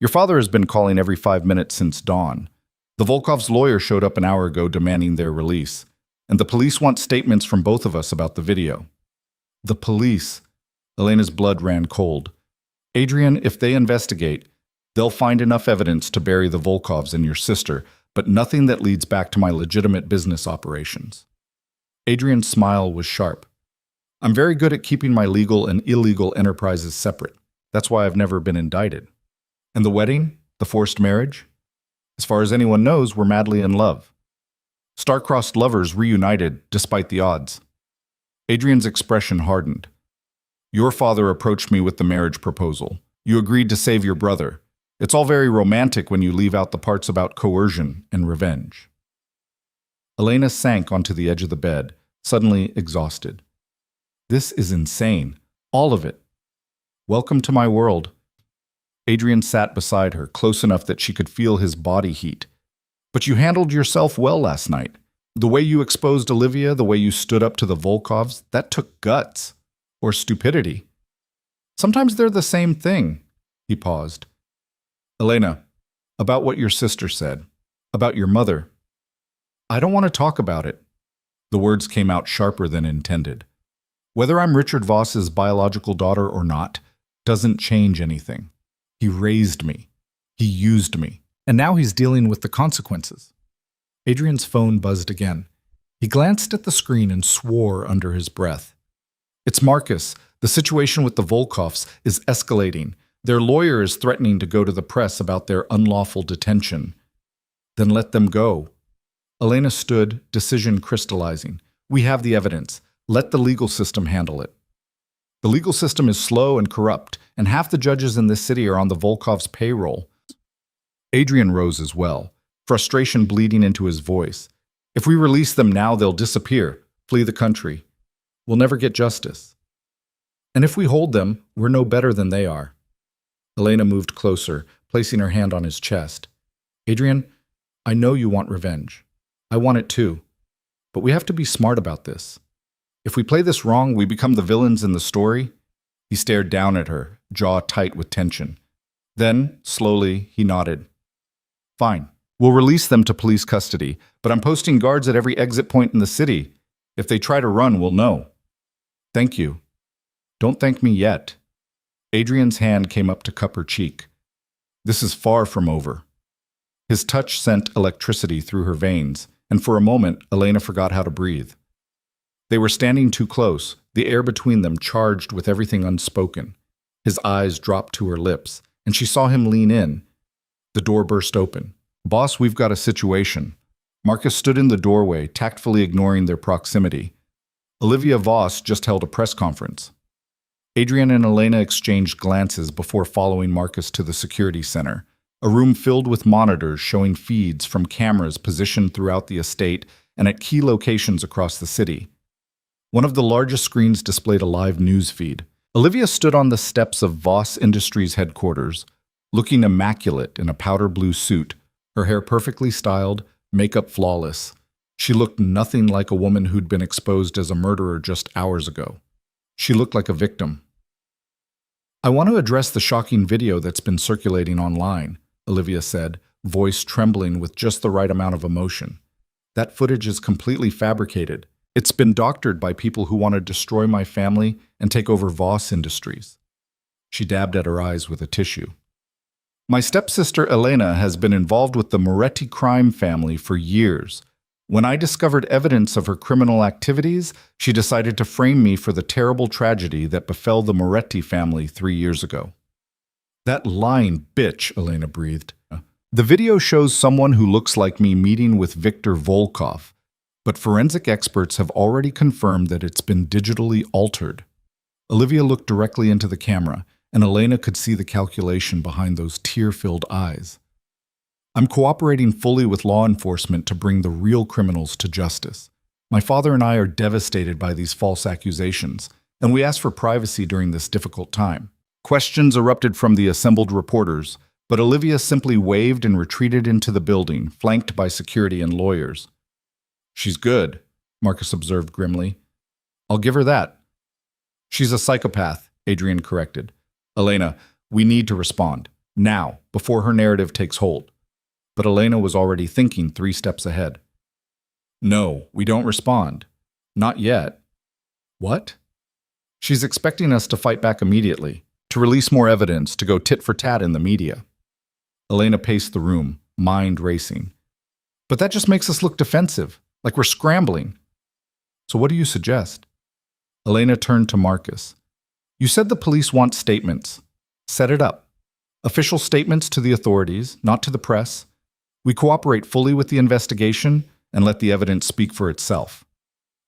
Your father has been calling every 5 minutes since dawn. The Volkov's lawyer showed up an hour ago demanding their release, and the police want statements from both of us about the video. The police. Elena's blood ran cold. Adrian, if they investigate, they'll find enough evidence to bury the Volkovs and your sister, but nothing that leads back to my legitimate business operations. Adrian's smile was sharp. I'm very good at keeping my legal and illegal enterprises separate. That's why I've never been indicted. And the wedding? The forced marriage? As far as anyone knows, we're madly in love. Star-crossed lovers reunited despite the odds. Adrian's expression hardened. Your father approached me with the marriage proposal. You agreed to save your brother. It's all very romantic when you leave out the parts about coercion and revenge. Elena sank onto the edge of the bed, suddenly exhausted. This is insane. All of it. Welcome to my world. Adrian sat beside her, close enough that she could feel his body heat. But you handled yourself well last night. The way you exposed Olivia, the way you stood up to the Volkovs, that took guts. Or stupidity. Sometimes they're the same thing. He paused. Elena, about what your sister said. About your mother. I don't want to talk about it. The words came out sharper than intended. Whether I'm Richard Voss's biological daughter or not, doesn't change anything. He raised me. He used me. And now he's dealing with the consequences. Adrian's phone buzzed again. He glanced at the screen and swore under his breath. It's Marcus. The situation with the Volkovs is escalating. Their lawyer is threatening to go to the press about their unlawful detention. Then let them go. Elena stood, decision crystallizing. We have the evidence. Let the legal system handle it. The legal system is slow and corrupt, and half the judges in this city are on the Volkov's payroll. Adrian rose as well, frustration bleeding into his voice. If we release them now, they'll disappear, flee the country. We'll never get justice. And if we hold them, we're no better than they are. Elena moved closer, placing her hand on his chest. Adrian, I know you want revenge. I want it too. But we have to be smart about this. If we play this wrong, we become the villains in the story. He stared down at her, jaw tight with tension. Then, slowly, he nodded. Fine. We'll release them to police custody, but I'm posting guards at every exit point in the city. If they try to run, we'll know. Thank you. Don't thank me yet. Adrian's hand came up to cup her cheek. This is far from over. His touch sent electricity through her veins, and for a moment, Elena forgot how to breathe. They were standing too close, the air between them charged with everything unspoken. His eyes dropped to her lips, and she saw him lean in. The door burst open. Boss, we've got a situation. Marcus stood in the doorway, tactfully ignoring their proximity. Olivia Voss just held a press conference. Adrian and Elena exchanged glances before following Marcus to the security center, a room filled with monitors showing feeds from cameras positioned throughout the estate and at key locations across the city. One of the largest screens displayed a live news feed. Olivia stood on the steps of Voss Industries headquarters, looking immaculate in a powder blue suit, her hair perfectly styled, makeup flawless. She looked nothing like a woman who'd been exposed as a murderer just hours ago. She looked like a victim. I want to address the shocking video that's been circulating online, Olivia said, voice trembling with just the right amount of emotion. That footage is completely fabricated. It's been doctored by people who want to destroy my family and take over Voss Industries. She dabbed at her eyes with a tissue. My stepsister Elena has been involved with the Moretti crime family for years. When I discovered evidence of her criminal activities, she decided to frame me for the terrible tragedy that befell the Moretti family 3 years ago. That lying bitch, Elena breathed. The video shows someone who looks like me meeting with Viktor Volkov, but forensic experts have already confirmed that it's been digitally altered. Olivia looked directly into the camera, and Elena could see the calculation behind those tear-filled eyes. I'm cooperating fully with law enforcement to bring the real criminals to justice. My father and I are devastated by these false accusations, and we ask for privacy during this difficult time. Questions erupted from the assembled reporters, but Olivia simply waved and retreated into the building, flanked by security and lawyers. She's good, Marcus observed grimly. I'll give her that. She's a psychopath, Adrian corrected. Elena, we need to respond. Now, before her narrative takes hold. But Elena was already thinking 3 steps ahead. No, we don't respond. Not yet. What? She's expecting us to fight back immediately, to release more evidence, to go tit for tat in the media. Elena paced the room, mind racing. But that just makes us look defensive, like we're scrambling. So what do you suggest? Elena turned to Marcus. You said the police want statements. Set it up. Official statements to the authorities, not to the press. We cooperate fully with the investigation and let the evidence speak for itself.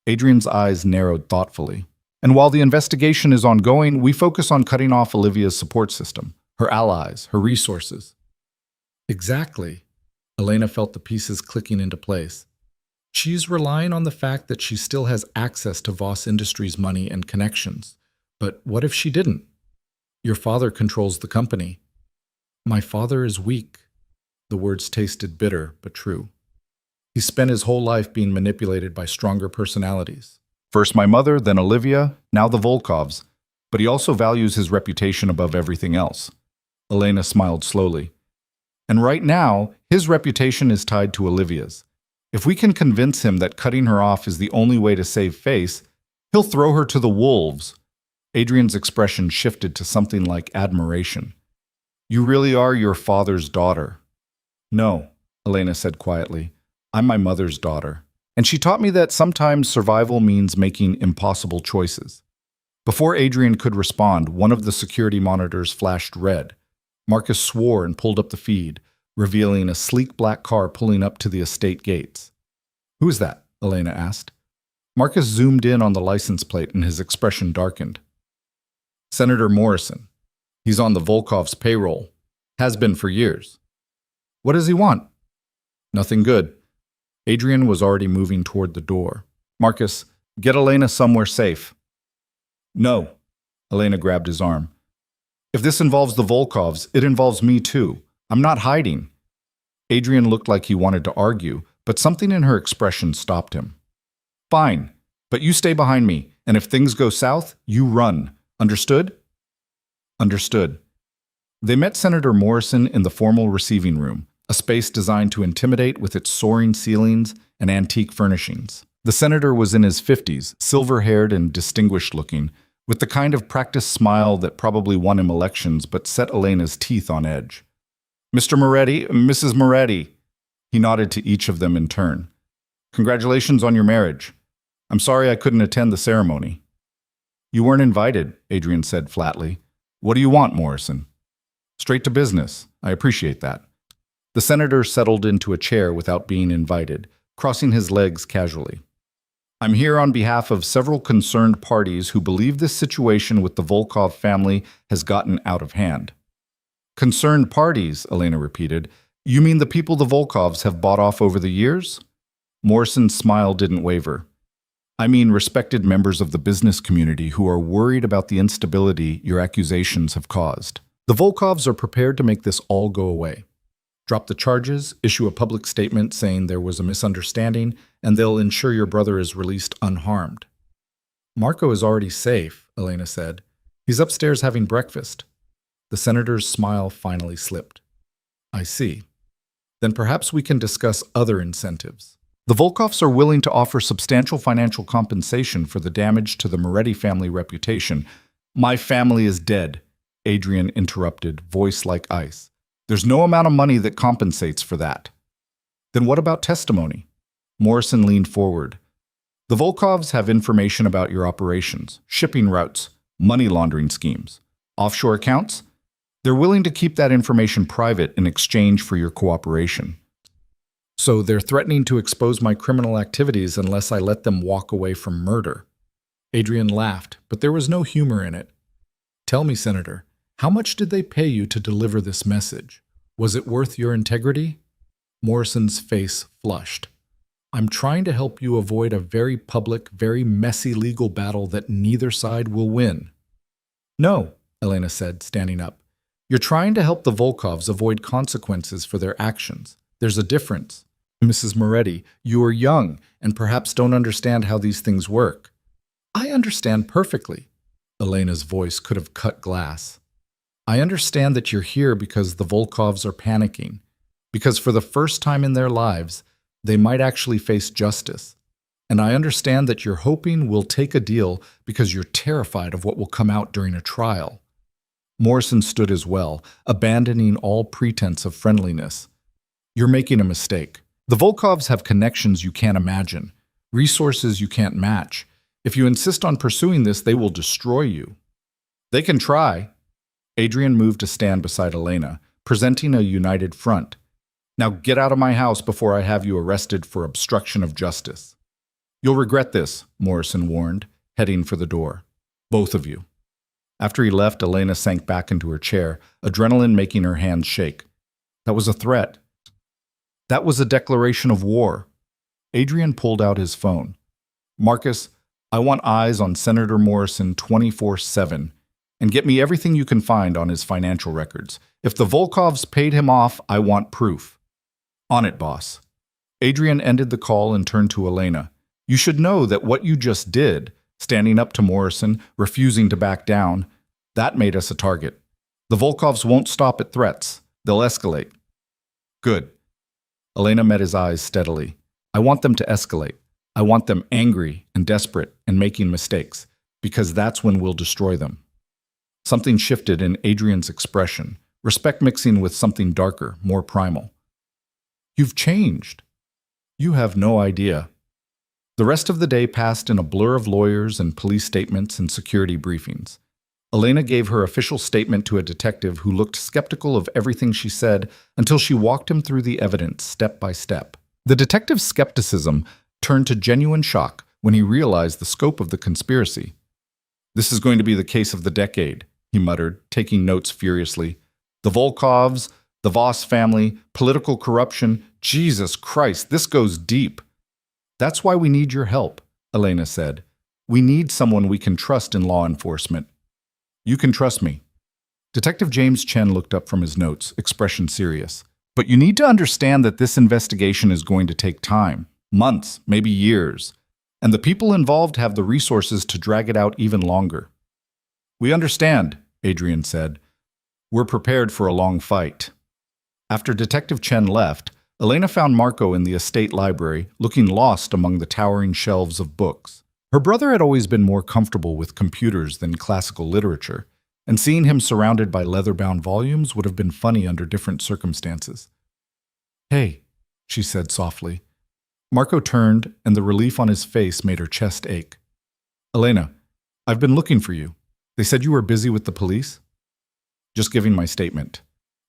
Adrian's eyes narrowed thoughtfully. And while the investigation is ongoing, we focus on cutting off Olivia's support system, her allies, her resources. Exactly. Elena felt the pieces clicking into place. She's relying on the fact that she still has access to Voss Industries' money and connections. But what if she didn't? Your father controls the company. My father is weak. The words tasted bitter, but true. He spent his whole life being manipulated by stronger personalities. First my mother, then Olivia, now the Volkovs. But he also values his reputation above everything else. Elena smiled slowly. And right now, his reputation is tied to Olivia's. If we can convince him that cutting her off is the only way to save face, he'll throw her to the wolves. Adrian's expression shifted to something like admiration. You really are your father's daughter. No, Elena said quietly. I'm my mother's daughter. And she taught me that sometimes survival means making impossible choices. Before Adrian could respond, one of the security monitors flashed red. Marcus swore and pulled up the feed, revealing a sleek black car pulling up to the estate gates. Who is that? Elena asked. Marcus zoomed in on the license plate and his expression darkened. Senator Morrison. He's on the Volkov's payroll. Has been for years. What does he want? Nothing good. Adrian was already moving toward the door. Marcus, get Elena somewhere safe. No. Elena grabbed his arm. If this involves the Volkovs, it involves me too. I'm not hiding. Adrian looked like he wanted to argue, but something in her expression stopped him. Fine, but you stay behind me, and if things go south, you run. Understood? Understood. They met Senator Morrison in the formal receiving room, a space designed to intimidate with its soaring ceilings and antique furnishings. The senator was in his 50s, silver-haired and distinguished-looking, with the kind of practiced smile that probably won him elections but set Elena's teeth on edge. Mr. Moretti, Mrs. Moretti. He nodded to each of them in turn. Congratulations on your marriage. I'm sorry I couldn't attend the ceremony. You weren't invited, Adrian said flatly. What do you want, Morrison? Straight to business. I appreciate that. The senator settled into a chair without being invited, crossing his legs casually. I'm here on behalf of several concerned parties who believe this situation with the Volkov family has gotten out of hand. Concerned parties, Elena repeated. You mean the people the Volkovs have bought off over the years? Morrison's smile didn't waver. I mean respected members of the business community who are worried about the instability your accusations have caused. The Volkovs are prepared to make this all go away. Drop the charges, issue a public statement saying there was a misunderstanding, and they'll ensure your brother is released unharmed. Marco is already safe, Elena said. He's upstairs having breakfast. The senator's smile finally slipped. I see. Then perhaps we can discuss other incentives. The Volkovs are willing to offer substantial financial compensation for the damage to the Moretti family reputation. My family is dead, Adrian interrupted, voice like ice. There's no amount of money that compensates for that. Then what about testimony? Morrison leaned forward. The Volkovs have information about your operations, shipping routes, money laundering schemes, offshore accounts. They're willing to keep that information private in exchange for your cooperation. So they're threatening to expose my criminal activities unless I let them walk away from murder. Adrian laughed, but there was no humor in it. Tell me, Senator, how much did they pay you to deliver this message? Was it worth your integrity? Morrison's face flushed. I'm trying to help you avoid a very public, very messy legal battle that neither side will win. No, Elena said, standing up. You're trying to help the Volkovs avoid consequences for their actions. There's a difference. Mrs. Moretti, you are young and perhaps don't understand how these things work. I understand perfectly. Elena's voice could have cut glass. I understand that you're here because the Volkovs are panicking, because for the first time in their lives, they might actually face justice. And I understand that you're hoping we'll take a deal because you're terrified of what will come out during a trial. Morrison stood as well, abandoning all pretense of friendliness. You're making a mistake. The Volkovs have connections you can't imagine, resources you can't match. If you insist on pursuing this, they will destroy you. They can try. Adrian moved to stand beside Elena, presenting a united front. Now get out of my house before I have you arrested for obstruction of justice. You'll regret this, Morrison warned, heading for the door. Both of you. After he left, Elena sank back into her chair, adrenaline making her hands shake. That was a threat. That was a declaration of war. Adrian pulled out his phone. Marcus, I want eyes on Senator Morrison 24/7, and get me everything you can find on his financial records. If the Volkovs paid him off, I want proof. On it, boss. Adrian ended the call and turned to Elena. You should know that what you just did, standing up to Morrison, refusing to back down, that made us a target. The Volkovs won't stop at threats. They'll escalate. Good. Elena met his eyes steadily. I want them to escalate. I want them angry and desperate and making mistakes, because that's when we'll destroy them. Something shifted in Adrian's expression, respect mixing with something darker, more primal. You've changed. You have no idea. The rest of the day passed in a blur of lawyers and police statements and security briefings. Elena gave her official statement to a detective who looked skeptical of everything she said until she walked him through the evidence step by step. The detective's skepticism turned to genuine shock when he realized the scope of the conspiracy. This is going to be the case of the decade, he muttered, taking notes furiously. The Volkovs, the Voss family, political corruption. Jesus Christ, this goes deep. That's why we need your help, Elena said. We need someone we can trust in law enforcement. You can trust me. Detective James Chen looked up from his notes, expression serious. But you need to understand that this investigation is going to take time, months, maybe years, and the people involved have the resources to drag it out even longer. We understand, Adrian said. We're prepared for a long fight. After Detective Chen left, Elena found Marco in the estate library, looking lost among the towering shelves of books. Her brother had always been more comfortable with computers than classical literature, and seeing him surrounded by leather-bound volumes would have been funny under different circumstances. Hey, she said softly. Marco turned, and the relief on his face made her chest ache. Elena, I've been looking for you. They said you were busy with the police? Just giving my statement.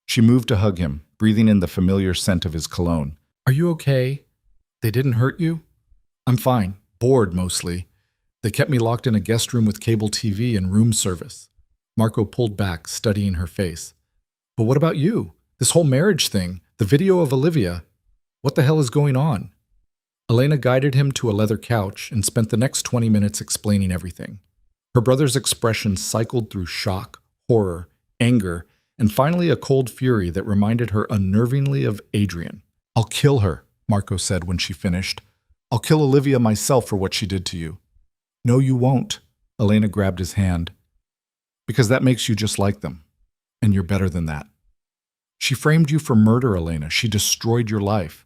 She moved to hug him, breathing in the familiar scent of his cologne. Are you okay? They didn't hurt you? I'm fine. Bored, mostly. They kept me locked in a guest room with cable TV and room service. Marco pulled back, studying her face. But what about you? This whole marriage thing, the video of Olivia. What the hell is going on? Elena guided him to a leather couch and spent the next 20 minutes explaining everything. Her brother's expression cycled through shock, horror, anger, and finally a cold fury that reminded her unnervingly of Adrian. I'll kill her, Marco said when she finished. I'll kill Olivia myself for what she did to you. No, you won't. Elena grabbed his hand. Because that makes you just like them. And you're better than that. She framed you for murder, Elena. She destroyed your life.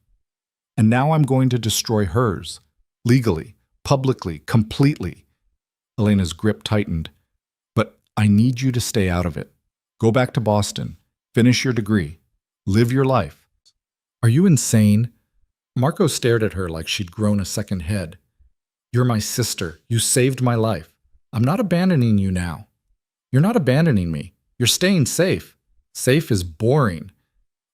And now I'm going to destroy hers. Legally, publicly, completely. Elena's grip tightened. But I need you to stay out of it. Go back to Boston. Finish your degree. Live your life. Are you insane? Marco stared at her like she'd grown a second head. You're my sister. You saved my life. I'm not abandoning you now. You're not abandoning me. You're staying safe. Safe is boring.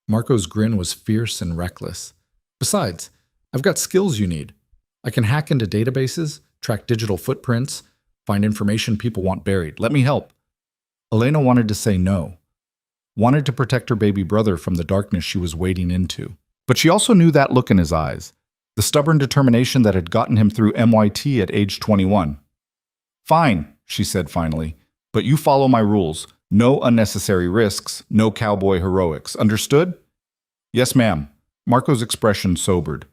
Marco's grin was fierce and reckless. Besides, I've got skills you need. I can hack into databases, track digital footprints, find information people want buried. Let me help. Elena wanted to say no. Wanted to protect her baby brother from the darkness she was wading into. But she also knew that look in his eyes, the stubborn determination that had gotten him through MIT at age 21. Fine, she said finally, but you follow my rules. No unnecessary risks, no cowboy heroics. Understood? Yes, ma'am. Marco's expression sobered.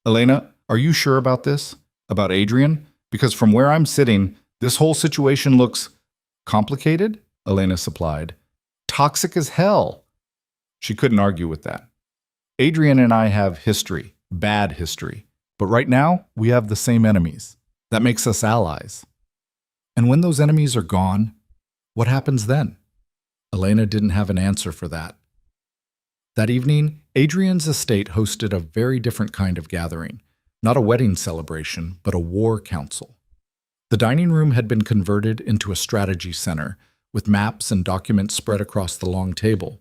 Elena, are you sure about this? About Adrian? Because from where I'm sitting, this whole situation looks complicated, Elena supplied. toxic as hell. She couldn't argue with that. Adrian and I have history, bad history. But right now, we have the same enemies. That makes us allies. And when those enemies are gone, what happens then? Elena didn't have an answer for that. That evening, Adrian's estate hosted a very different kind of gathering. Not a wedding celebration, but a war council. The dining room had been converted into a strategy center, with maps and documents spread across the long table.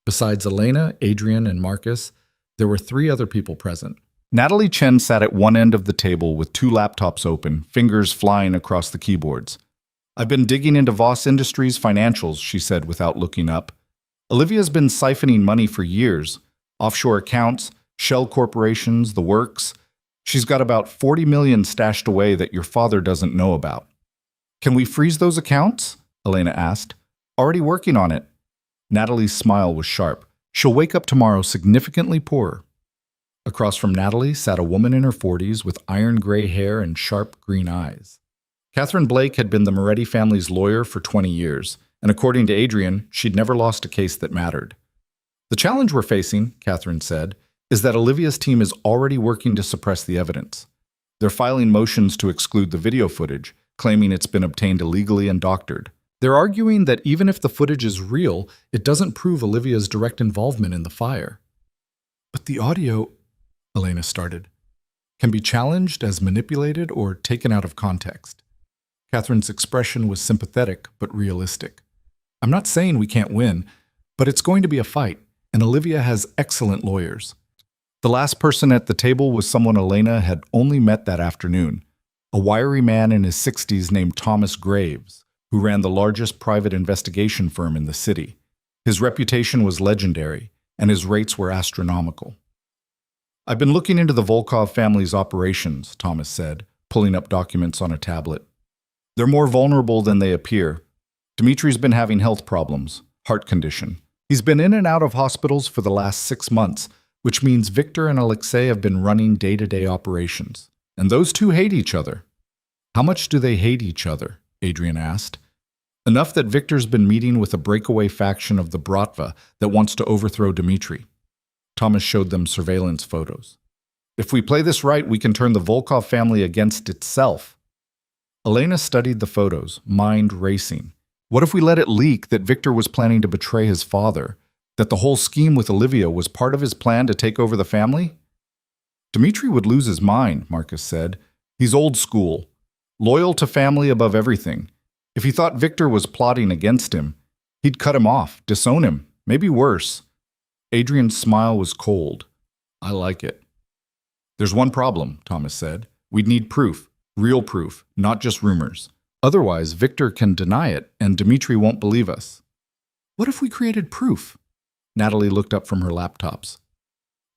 Besides Elena, Adrian, and Marcus, there were 3 other people present. Natalie Chen sat at one end of the table with 2 laptops open, fingers flying across the keyboards. "I've been digging into Voss Industries' financials," she said without looking up. "Olivia's been siphoning money for years. Offshore accounts, shell corporations, the works. She's got about 40 million stashed away that your father doesn't know about." "Can we freeze those accounts?" Elena asked. "Already working on it." Natalie's smile was sharp. "She'll wake up tomorrow significantly poorer." Across from Natalie sat a woman in her 40s with iron gray hair and sharp green eyes. Catherine Blake had been the Moretti family's lawyer for 20 years, and according to Adrian, she'd never lost a case that mattered. "The challenge we're facing," Catherine said, "is that Olivia's team is already working to suppress the evidence. They're filing motions to exclude the video footage, claiming it's been obtained illegally and doctored. They're arguing that even if the footage is real, it doesn't prove Olivia's direct involvement in the fire." "But the audio," Elena started, "can be challenged as manipulated or taken out of context." Catherine's expression was sympathetic but realistic. "I'm not saying we can't win, but it's going to be a fight, and Olivia has excellent lawyers." The last person at the table was someone Elena had only met that afternoon, a wiry man in his 60s named Thomas Graves, who ran the largest private investigation firm in the city. His reputation was legendary, and his rates were astronomical. "I've been looking into the Volkov family's operations," Thomas said, pulling up documents on a tablet. "They're more vulnerable than they appear. Dmitri's been having health problems, heart condition. He's been in and out of hospitals for the last 6 months, which means Victor and Alexei have been running day-to-day operations. And those 2 hate each other." "How much do they hate each other?" Adrian asked. "Enough that Victor's been meeting with a breakaway faction of the Bratva that wants to overthrow Dmitri." Thomas showed them surveillance photos. "If we play this right, we can turn the Volkov family against itself." Elena studied the photos, mind racing. What if we let it leak that Victor was planning to betray his father, that the whole scheme with Olivia was part of his plan to take over the family? "Dmitri would lose his mind," Marcus said. "He's old school, loyal to family above everything. If he thought Victor was plotting against him, he'd cut him off, disown him, maybe worse." Adrian's smile was cold. "I like it." "There's one problem," Thomas said. "We'd need proof, real proof, not just rumors. Otherwise, Victor can deny it, and Dmitri won't believe us." "What if we created proof?" Natalie looked up from her laptops.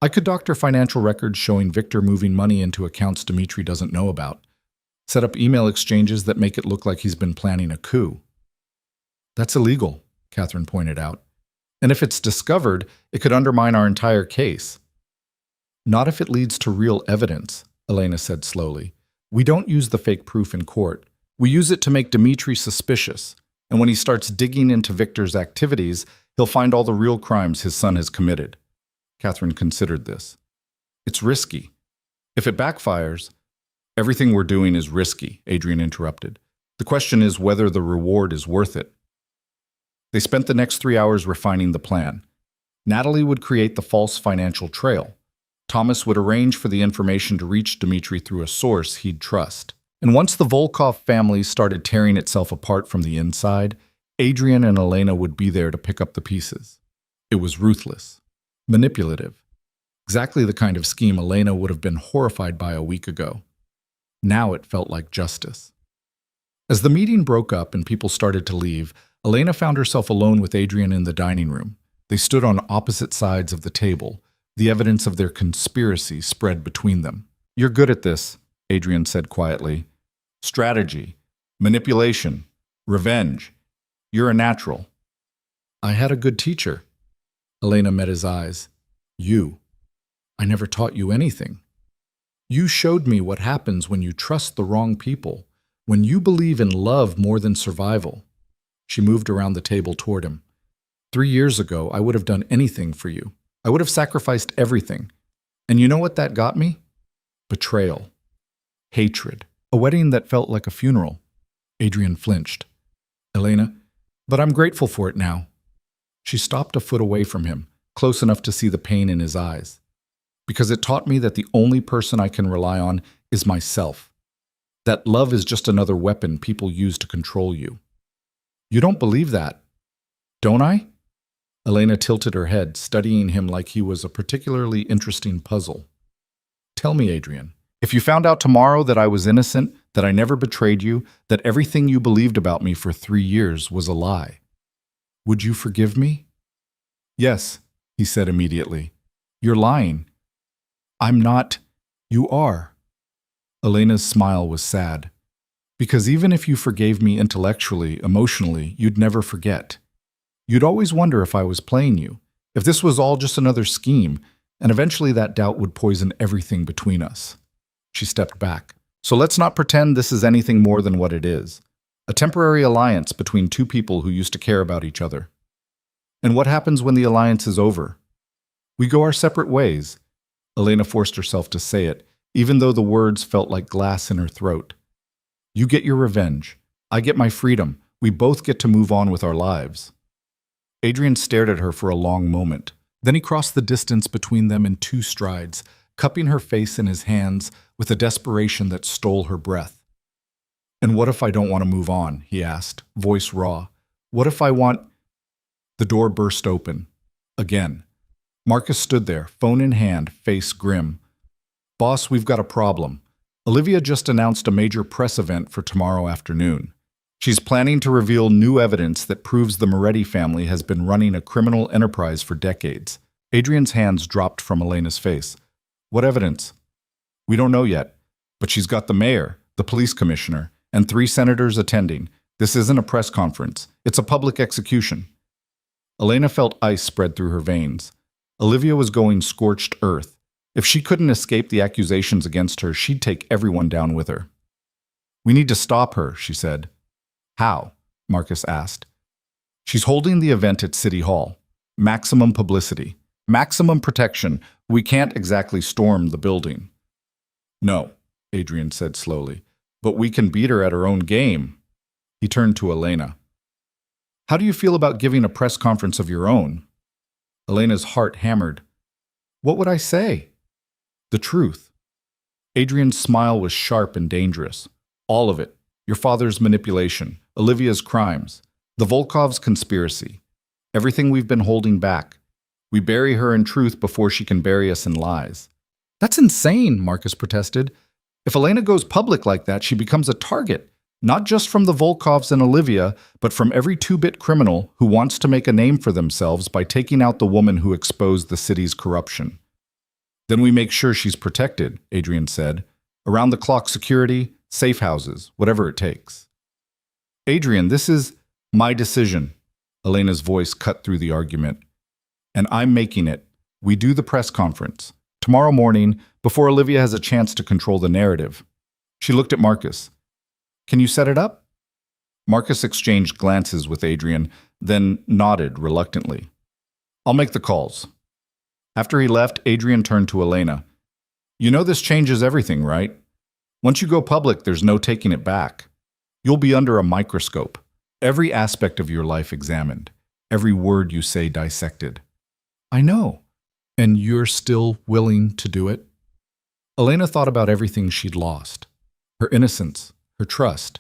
"I could doctor financial records showing Victor moving money into accounts Dmitri doesn't know about. Set up email exchanges that make it look like he's been planning a coup." "That's illegal," Catherine pointed out. "And if it's discovered, it could undermine our entire case." "Not if it leads to real evidence," Elena said slowly. "We don't use the fake proof in court. We use it to make Dmitri suspicious, and when he starts digging into Victor's activities, he'll find all the real crimes his son has committed." Catherine considered this. "It's risky. If it backfires—" "Everything we're doing is risky," Adrian interrupted. "The question is whether the reward is worth it." They spent the next 3 hours refining the plan. Natalie would create the false financial trail. Thomas would arrange for the information to reach Dmitri through a source he'd trust. And once the Volkov family started tearing itself apart from the inside, Adrian and Elena would be there to pick up the pieces. It was ruthless, manipulative, exactly the kind of scheme Elena would have been horrified by a week ago. Now it felt like justice. As the meeting broke up and people started to leave, Elena found herself alone with Adrian in the dining room. They stood on opposite sides of the table, the evidence of their conspiracy spread between them. "You're good at this," Adrian said quietly. "Strategy, manipulation, revenge. You're a natural." "I had a good teacher." Elena met his eyes. "You. I never taught you anything. You showed me what happens when you trust the wrong people, when you believe in love more than survival." She moved around the table toward him. 3 years ago, I would have done anything for you. I would have sacrificed everything. And you know what that got me? Betrayal. Hatred. A wedding that felt like a funeral. Adrian flinched. Elena, but I'm grateful for it now. She stopped a foot away from him, close enough to see the pain in his eyes. Because it taught me that the only person I can rely on is myself. That love is just another weapon people use to control you. You don't believe that, don't I? Elena tilted her head, studying him like he was a particularly interesting puzzle. Tell me, Adrian, if you found out tomorrow that I was innocent, that I never betrayed you, that everything you believed about me for 3 years was a lie, would you forgive me? Yes, he said immediately. You're lying. I'm not. You are. Elena's smile was sad. Because even if you forgave me intellectually, emotionally, you'd never forget. You'd always wonder if I was playing you, if this was all just another scheme, and eventually that doubt would poison everything between us. She stepped back. So let's not pretend this is anything more than what it is. A temporary alliance between two people who used to care about each other. And what happens when the alliance is over? We go our separate ways. Elena forced herself to say it, even though the words felt like glass in her throat. You get your revenge. I get my freedom. We both get to move on with our lives. Adrian stared at her for a long moment. Then he crossed the distance between them in 2 strides, cupping her face in his hands with a desperation that stole her breath. And what if I don't want to move on? He asked, voice raw. What if I want... The door burst open. Again. Marcus stood there, phone in hand, face grim. Boss, we've got a problem. Olivia just announced a major press event for tomorrow afternoon. She's planning to reveal new evidence that proves the Moretti family has been running a criminal enterprise for decades. Adrian's hands dropped from Elena's face. What evidence? We don't know yet, but she's got the mayor, the police commissioner, and 3 senators attending. This isn't a press conference. It's a public execution. Elena felt ice spread through her veins. Olivia was going scorched earth. If she couldn't escape the accusations against her, she'd take everyone down with her. We need to stop her, she said. How? Marcus asked. She's holding the event at City Hall. Maximum publicity. Maximum protection. We can't exactly storm the building. No, Adrian said slowly, but we can beat her at her own game. He turned to Elena. How do you feel about giving a press conference of your own? Elena's heart hammered. What would I say? The truth. Adrian's smile was sharp and dangerous. All of it. Your father's manipulation, Olivia's crimes, the Volkovs' conspiracy, everything we've been holding back. We bury her in truth before she can bury us in lies. That's insane, Marcus protested. If Elena goes public like that, she becomes a target, not just from the Volkovs and Olivia, but from every 2-bit criminal who wants to make a name for themselves by taking out the woman who exposed the city's corruption. Then we make sure she's protected, Adrian said. Around-the-clock security, safe houses, whatever it takes. Adrian, this is my decision. Elena's voice cut through the argument. And I'm making it. We do the press conference. Tomorrow morning, before Olivia has a chance to control the narrative. She looked at Marcus. Can you set it up? Marcus exchanged glances with Adrian, then nodded reluctantly. I'll make the calls. After he left, Adrian turned to Elena. You know this changes everything, right? Once you go public, there's no taking it back. You'll be under a microscope. Every aspect of your life examined. Every word you say dissected. I know. And you're still willing to do it? Elena thought about everything she'd lost. Her innocence, her trust,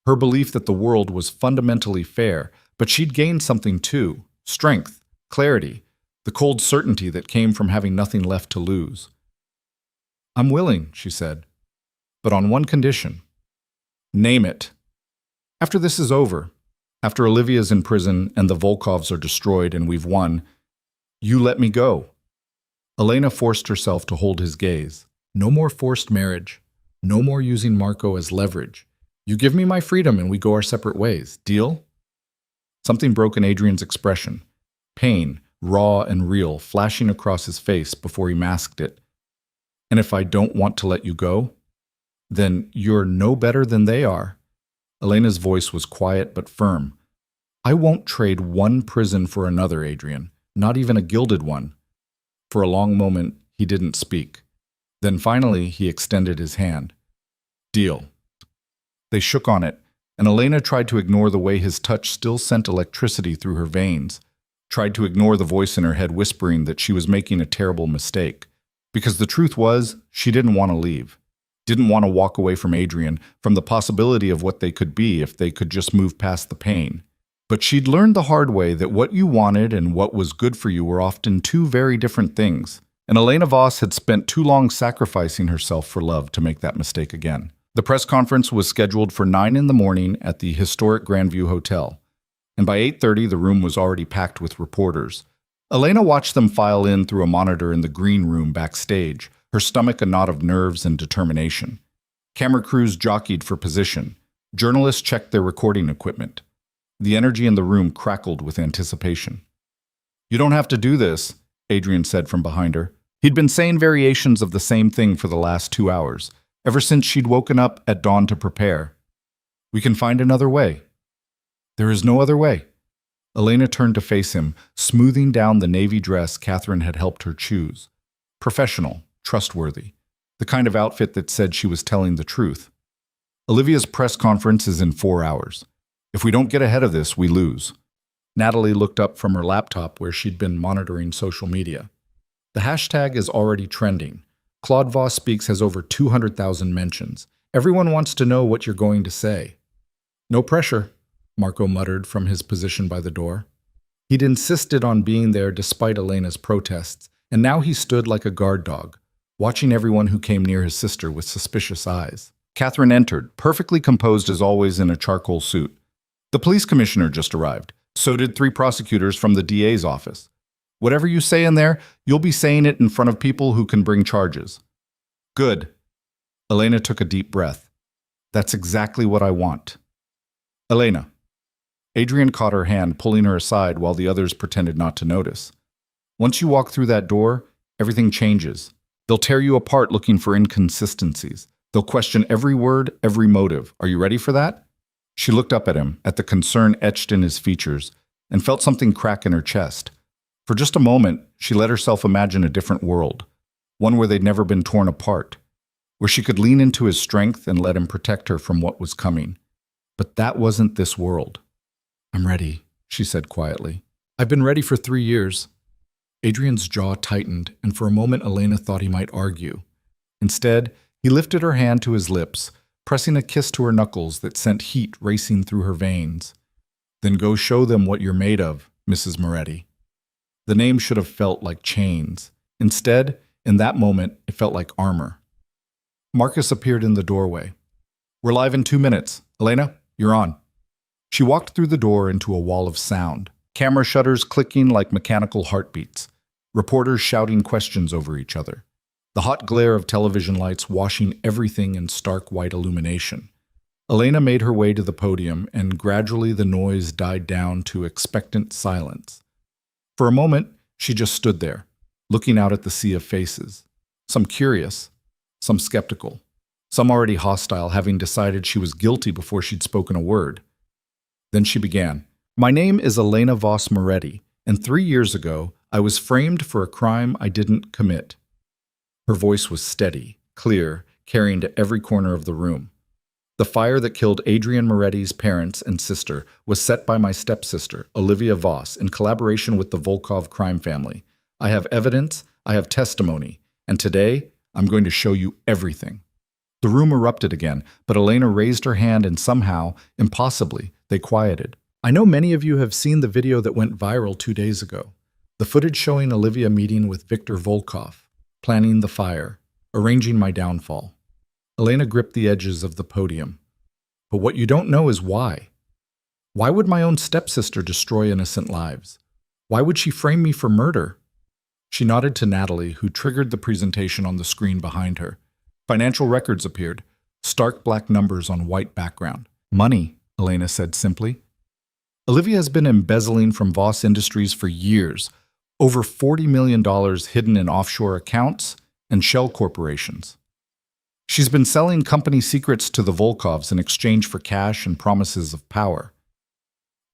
her belief that the world was fundamentally fair, but she'd gained something too. Strength, clarity, the cold certainty that came from having nothing left to lose. I'm willing, she said, but on one condition. Name it. After this is over, after Olivia's in prison and the Volkovs are destroyed and we've won, you let me go. Elena forced herself to hold his gaze. No more forced marriage. No more using Marco as leverage. You give me my freedom and we go our separate ways. Deal? Something broke in Adrian's expression. Pain, raw and real, flashing across his face before he masked it. And if I don't want to let you go, then you're no better than they are. Elena's voice was quiet but firm. I won't trade one prison for another, Adrian, not even a gilded one. For a long moment, he didn't speak. Then finally, he extended his hand. Deal. They shook on it, and Elena tried to ignore the way his touch still sent electricity through her veins, tried to ignore the voice in her head whispering that she was making a terrible mistake. Because the truth was, she didn't want to leave. Didn't want to walk away from Adrian, from the possibility of what they could be if they could just move past the pain. But she'd learned the hard way that what you wanted and what was good for you were often two very different things. And Elena Voss had spent too long sacrificing herself for love to make that mistake again. The press conference was scheduled for 9 in the morning at the historic Grandview Hotel. And by 8:30, the room was already packed with reporters. Elena watched them file in through a monitor in the green room backstage, her stomach a knot of nerves and determination. Camera crews jockeyed for position. Journalists checked their recording equipment. The energy in the room crackled with anticipation. "You don't have to do this," Adrian said from behind her. He'd been saying variations of the same thing for the last 2 hours, ever since she'd woken up at dawn to prepare. "We can find another way." "There is no other way." Elena turned to face him, smoothing down the navy dress Catherine had helped her choose. Professional, trustworthy, the kind of outfit that said she was telling the truth. "Olivia's press conference is in 4 hours. If we don't get ahead of this, we lose." Natalie looked up from her laptop where she'd been monitoring social media. "The hashtag is already trending. Claude Voss Speaks has over 200,000 mentions. Everyone wants to know what you're going to say." "No pressure," Marco muttered from his position by the door. He'd insisted on being there despite Elena's protests, and now he stood like a guard dog, watching everyone who came near his sister with suspicious eyes. Catherine entered, perfectly composed as always in a charcoal suit. "The police commissioner just arrived. So did 3 prosecutors from the DA's office. Whatever you say in there, you'll be saying it in front of people who can bring charges." "Good." Elena took a deep breath. "That's exactly what I want." "Elena." Adrian caught her hand, pulling her aside while the others pretended not to notice. "Once you walk through that door, everything changes. They'll tear you apart looking for inconsistencies. They'll question every word, every motive. Are you ready for that?" She looked up at him, at the concern etched in his features, and felt something crack in her chest. For just a moment, she let herself imagine a different world, one where they'd never been torn apart, where she could lean into his strength and let him protect her from what was coming. But that wasn't this world. "I'm ready," she said quietly. "I've been ready for 3 years." Adrian's jaw tightened, and for a moment Elena thought he might argue. Instead, he lifted her hand to his lips, pressing a kiss to her knuckles that sent heat racing through her veins. "Then go show them what you're made of, Mrs. Moretti." The name should have felt like chains. Instead, in that moment, it felt like armor. Marcus appeared in the doorway. "We're live in 2 minutes. Elena, you're on." She walked through the door into a wall of sound, camera shutters clicking like mechanical heartbeats, reporters shouting questions over each other, the hot glare of television lights washing everything in stark white illumination. Elena made her way to the podium, and gradually the noise died down to expectant silence. For a moment, she just stood there, looking out at the sea of faces, some curious, some skeptical, some already hostile, having decided she was guilty before she'd spoken a word. Then she began. "My name is Elena Voss Moretti, and 3 years ago, I was framed for a crime I didn't commit." Her voice was steady, clear, carrying to every corner of the room. "The fire that killed Adrian Moretti's parents and sister was set by my stepsister, Olivia Voss, in collaboration with the Volkov crime family. I have evidence, I have testimony, and today, I'm going to show you everything." The room erupted again, but Elena raised her hand and somehow, impossibly, they quieted. "I know many of you have seen the video that went viral 2 days ago. The footage showing Olivia meeting with Viktor Volkov, planning the fire, arranging my downfall." Elena gripped the edges of the podium. "But what you don't know is why. Why would my own stepsister destroy innocent lives? Why would she frame me for murder?" She nodded to Natalie, who triggered the presentation on the screen behind her. Financial records appeared, stark black numbers on white background. "Money," Elena said simply. "Olivia has been embezzling from Voss Industries for years, over $40 million hidden in offshore accounts and shell corporations. She's been selling company secrets to the Volkovs in exchange for cash and promises of power.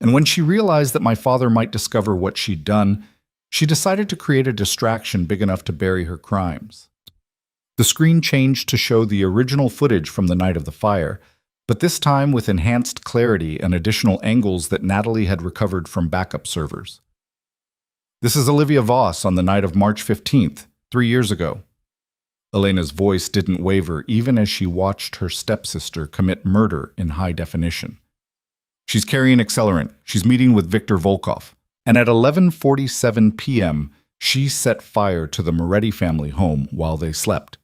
And when she realized that my father might discover what she'd done, she decided to create a distraction big enough to bury her crimes. The screen changed to show the original footage from the night of the fire, but this time with enhanced clarity and additional angles that Natalie had recovered from backup servers. This is Olivia Voss on the night of March 15th, 3 years ago. Elena's voice didn't waver even as she watched her stepsister commit murder in high definition. She's carrying accelerant. She's meeting with Viktor Volkov. And at 11:47 p.m., she set fire to the Moretti family home while they slept.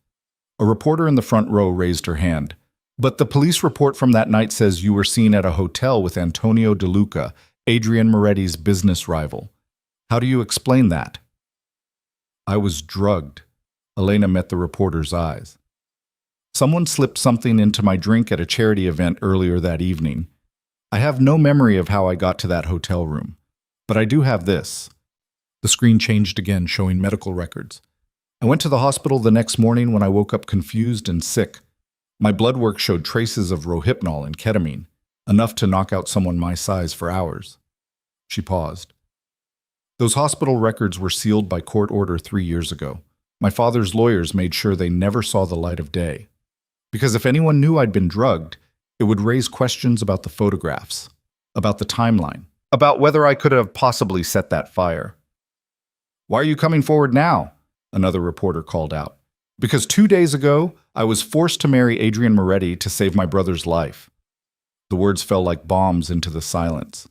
A reporter in the front row raised her hand. But the police report from that night says you were seen at a hotel with Antonio De Luca, Adrian Moretti's business rival. How do you explain that? I was drugged. Elena met the reporter's eyes. Someone slipped something into my drink at a charity event earlier that evening. I have no memory of how I got to that hotel room, but I do have this. The screen changed again, showing medical records. I went to the hospital the next morning when I woke up confused and sick. My blood work showed traces of Rohypnol and ketamine, enough to knock out someone my size for hours. She paused. Those hospital records were sealed by court order 3 years ago. My father's lawyers made sure they never saw the light of day. Because if anyone knew I'd been drugged, it would raise questions about the photographs, about the timeline, about whether I could have possibly set that fire. Why are you coming forward now? Another reporter called out. Because 2 days ago, I was forced to marry Adrian Moretti to save my brother's life. The words fell like bombs into the silence.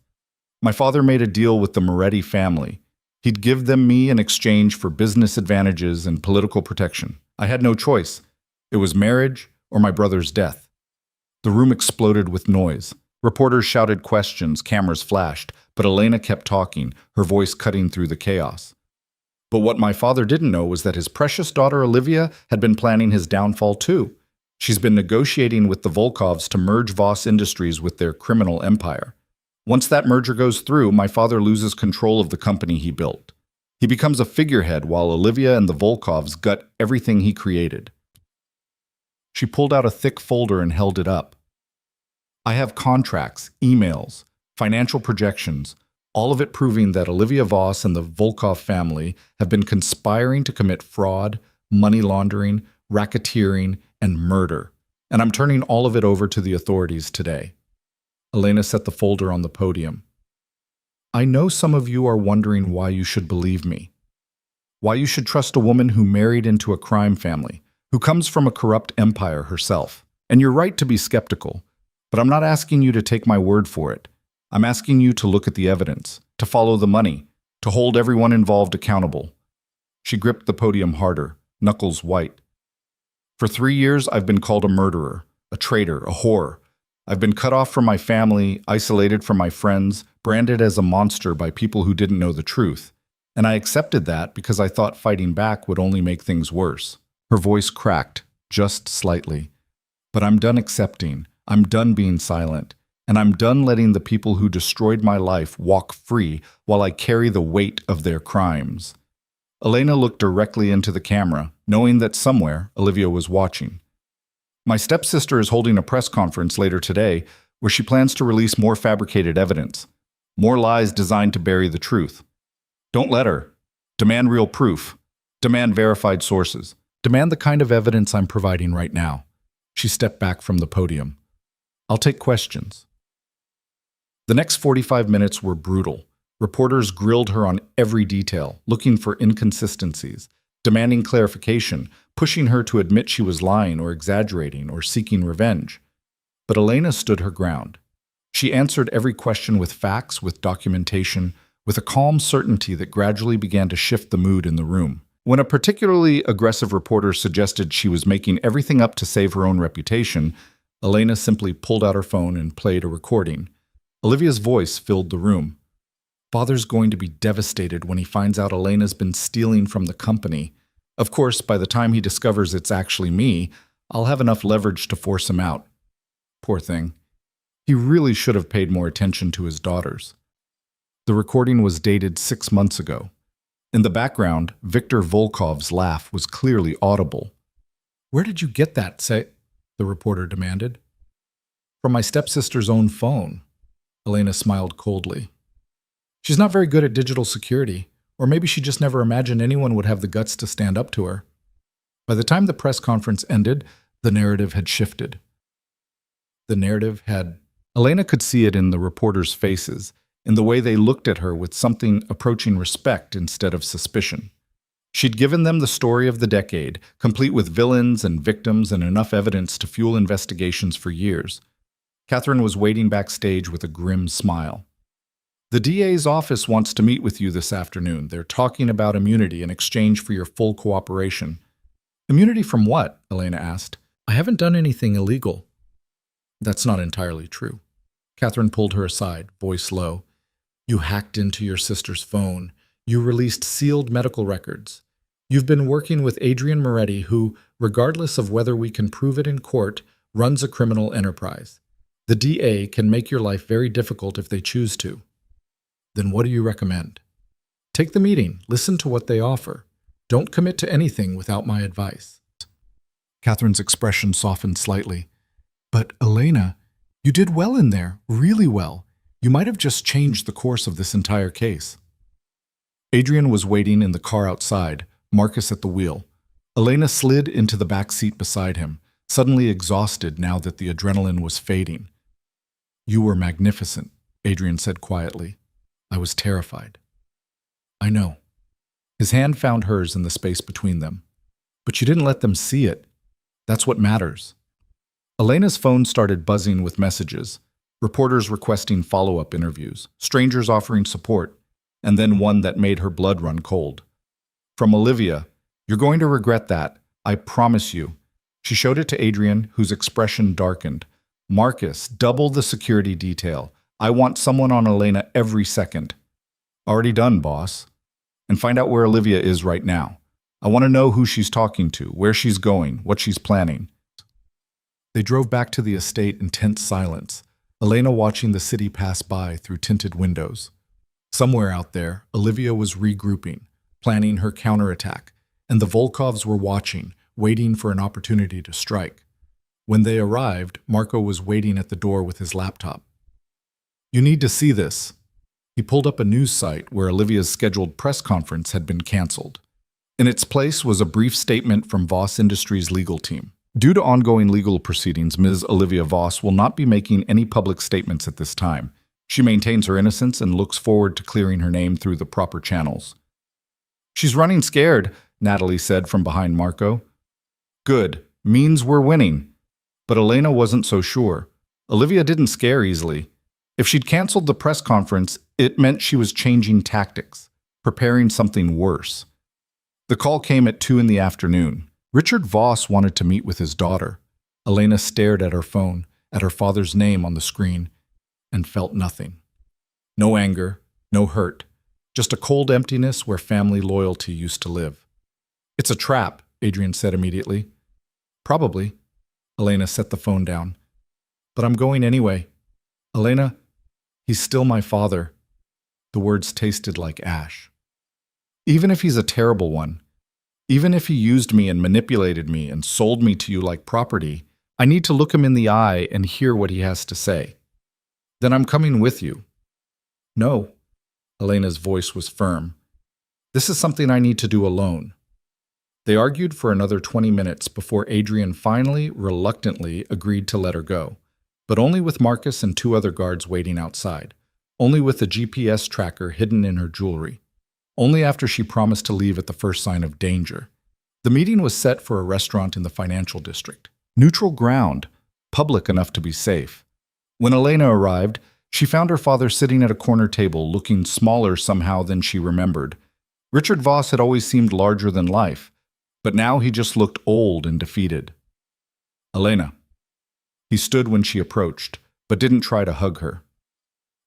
My father made a deal with the Moretti family. He'd give them me in exchange for business advantages and political protection. I had no choice. It was marriage or my brother's death. The room exploded with noise. Reporters shouted questions, cameras flashed, but Elena kept talking, her voice cutting through the chaos. But what my father didn't know was that his precious daughter Olivia had been planning his downfall too. She's been negotiating with the Volkovs to merge Voss Industries with their criminal empire. Once that merger goes through, my father loses control of the company he built. He becomes a figurehead while Olivia and the Volkovs gut everything he created. She pulled out a thick folder and held it up. I have contracts, emails, financial projections, all of it proving that Olivia Voss and the Volkov family have been conspiring to commit fraud, money laundering, racketeering, and murder. And I'm turning all of it over to the authorities today. Elena set the folder on the podium. I know some of you are wondering why you should believe me. Why you should trust a woman who married into a crime family, who comes from a corrupt empire herself. And you're right to be skeptical, but I'm not asking you to take my word for it. I'm asking you to look at the evidence, to follow the money, to hold everyone involved accountable. She gripped the podium harder, knuckles white. For 3 years, I've been called a murderer, a traitor, a whore. I've been cut off from my family, isolated from my friends, branded as a monster by people who didn't know the truth. And I accepted that because I thought fighting back would only make things worse. Her voice cracked, just slightly. But I'm done accepting. I'm done being silent. And I'm done letting the people who destroyed my life walk free while I carry the weight of their crimes. Elena looked directly into the camera, knowing that somewhere Olivia was watching. My stepsister is holding a press conference later today where she plans to release more fabricated evidence, more lies designed to bury the truth. Don't let her. Demand real proof. Demand verified sources. Demand the kind of evidence I'm providing right now. She stepped back from the podium. I'll take questions. The next 45 minutes were brutal. Reporters grilled her on every detail, looking for inconsistencies, demanding clarification, pushing her to admit she was lying or exaggerating or seeking revenge. But Elena stood her ground. She answered every question with facts, with documentation, with a calm certainty that gradually began to shift the mood in the room. When a particularly aggressive reporter suggested she was making everything up to save her own reputation, Elena simply pulled out her phone and played a recording. Olivia's voice filled the room. Father's going to be devastated when he finds out Elena's been stealing from the company. Of course, by the time he discovers it's actually me, I'll have enough leverage to force him out. Poor thing. He really should have paid more attention to his daughters. The recording was dated 6 months ago. In the background, Viktor Volkov's laugh was clearly audible. Where did you get that, the reporter demanded. From my stepsister's own phone. Elena smiled coldly. She's not very good at digital security, or maybe she just never imagined anyone would have the guts to stand up to her. By the time the press conference ended, the narrative had shifted. Elena could see it in the reporters' faces, in the way they looked at her with something approaching respect instead of suspicion. She'd given them the story of the decade, complete with villains and victims and enough evidence to fuel investigations for years. Catherine was waiting backstage with a grim smile. The DA's office wants to meet with you this afternoon. They're talking about immunity in exchange for your full cooperation. Immunity from what? Elena asked. I haven't done anything illegal. That's not entirely true. Catherine pulled her aside, voice low. You hacked into your sister's phone. You released sealed medical records. You've been working with Adrian Moretti, who, regardless of whether we can prove it in court, runs a criminal enterprise. The DA can make your life very difficult if they choose to. Then what do you recommend? Take the meeting. Listen to what they offer. Don't commit to anything without my advice. Catherine's expression softened slightly. But, Elena, you did well in there, really well. You might have just changed the course of this entire case. Adrian was waiting in the car outside, Marcus at the wheel. Elena slid into the back seat beside him, suddenly exhausted now that the adrenaline was fading. You were magnificent, Adrian said quietly. I was terrified. I know. His hand found hers in the space between them. But you didn't let them see it. That's what matters. Elena's phone started buzzing with messages, reporters requesting follow-up interviews, strangers offering support, and then one that made her blood run cold. From Olivia, you're going to regret that, I promise you. She showed it to Adrian, whose expression darkened. Marcus, double the security detail. I want someone on Elena every second. Already done, boss. And find out where Olivia is right now. I want to know who she's talking to, where she's going, what she's planning. They drove back to the estate in tense silence, Elena watching the city pass by through tinted windows. Somewhere out there, Olivia was regrouping, planning her counterattack, and the Volkovs were watching, waiting for an opportunity to strike. When they arrived, Marco was waiting at the door with his laptop. You need to see this. He pulled up a news site where Olivia's scheduled press conference had been canceled. In its place was a brief statement from Voss Industries' legal team. Due to ongoing legal proceedings, Ms. Olivia Voss will not be making any public statements at this time. She maintains her innocence and looks forward to clearing her name through the proper channels. She's running scared, Natalie said from behind Marco. Good. Means we're winning. But Elena wasn't so sure. Olivia didn't scare easily. If she'd canceled the press conference, it meant she was changing tactics, preparing something worse. The call came at 2 in the afternoon. Richard Voss wanted to meet with his daughter. Elena stared at her phone, at her father's name on the screen, and felt nothing. No anger, no hurt, just a cold emptiness where family loyalty used to live. It's a trap, Adrian said immediately. Probably. Elena set the phone down. But I'm going anyway. Elena, he's still my father. The words tasted like ash. Even if he's a terrible one, even if he used me and manipulated me and sold me to you like property, I need to look him in the eye and hear what he has to say. Then I'm coming with you. No. Elena's voice was firm. This is something I need to do alone. They argued for another 20 minutes before Adrian finally, reluctantly, agreed to let her go, but only with Marcus and 2 other guards waiting outside, only with a GPS tracker hidden in her jewelry, only after she promised to leave at the first sign of danger. The meeting was set for a restaurant in the financial district. Neutral ground, public enough to be safe. When Elena arrived, she found her father sitting at a corner table, looking smaller somehow than she remembered. Richard Voss had always seemed larger than life, but now he just looked old and defeated. Elena. He stood when she approached, but didn't try to hug her.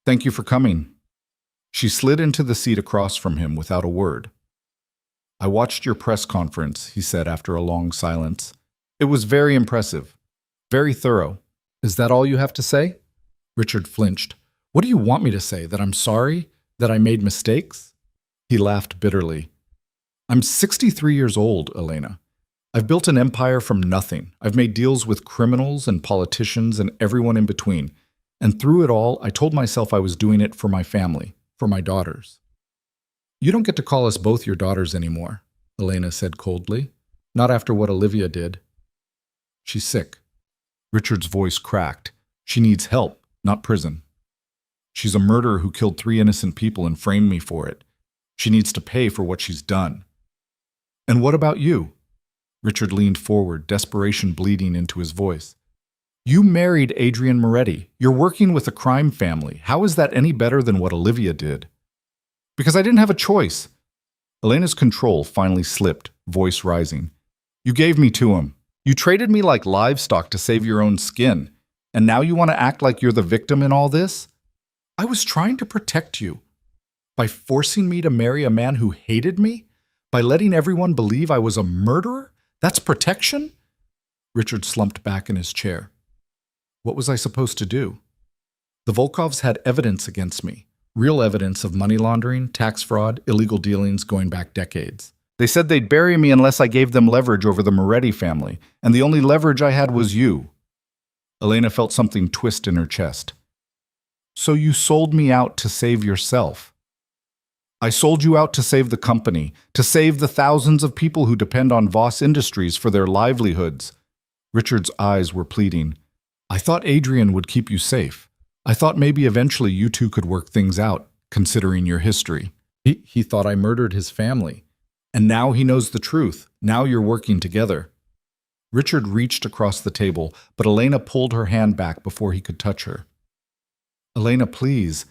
Thank you for coming. She slid into the seat across from him without a word. I watched your press conference, he said after a long silence. It was very impressive, very thorough. Is that all you have to say? Richard flinched. What do you want me to say? That I'm sorry? That I made mistakes? He laughed bitterly. I'm 63 years old, Elena. I've built an empire from nothing. I've made deals with criminals and politicians and everyone in between. And through it all, I told myself I was doing it for my family, for my daughters. You don't get to call us both your daughters anymore, Elena said coldly. Not after what Olivia did. She's sick. Richard's voice cracked. She needs help, not prison. She's a murderer who killed 3 innocent people and framed me for it. She needs to pay for what she's done. And what about you? Richard leaned forward, desperation bleeding into his voice. You married Adrian Moretti. You're working with a crime family. How is that any better than what Olivia did? Because I didn't have a choice. Elena's control finally slipped, voice rising. You gave me to him. You traded me like livestock to save your own skin. And now you want to act like you're the victim in all this? I was trying to protect you. By forcing me to marry a man who hated me? By letting everyone believe I was a murderer? That's protection? Richard slumped back in his chair. What was I supposed to do? The Volkovs had evidence against me. Real evidence of money laundering, tax fraud, illegal dealings going back decades. They said they'd bury me unless I gave them leverage over the Moretti family, and the only leverage I had was you. Elena felt something twist in her chest. So you sold me out to save yourself. I sold you out to save the company, to save the thousands of people who depend on Voss Industries for their livelihoods. Richard's eyes were pleading. I thought Adrian would keep you safe. I thought maybe eventually you two could work things out, considering your history. He thought I murdered his family. And now he knows the truth. Now you're working together. Richard reached across the table, but Elena pulled her hand back before he could touch her. Elena, please.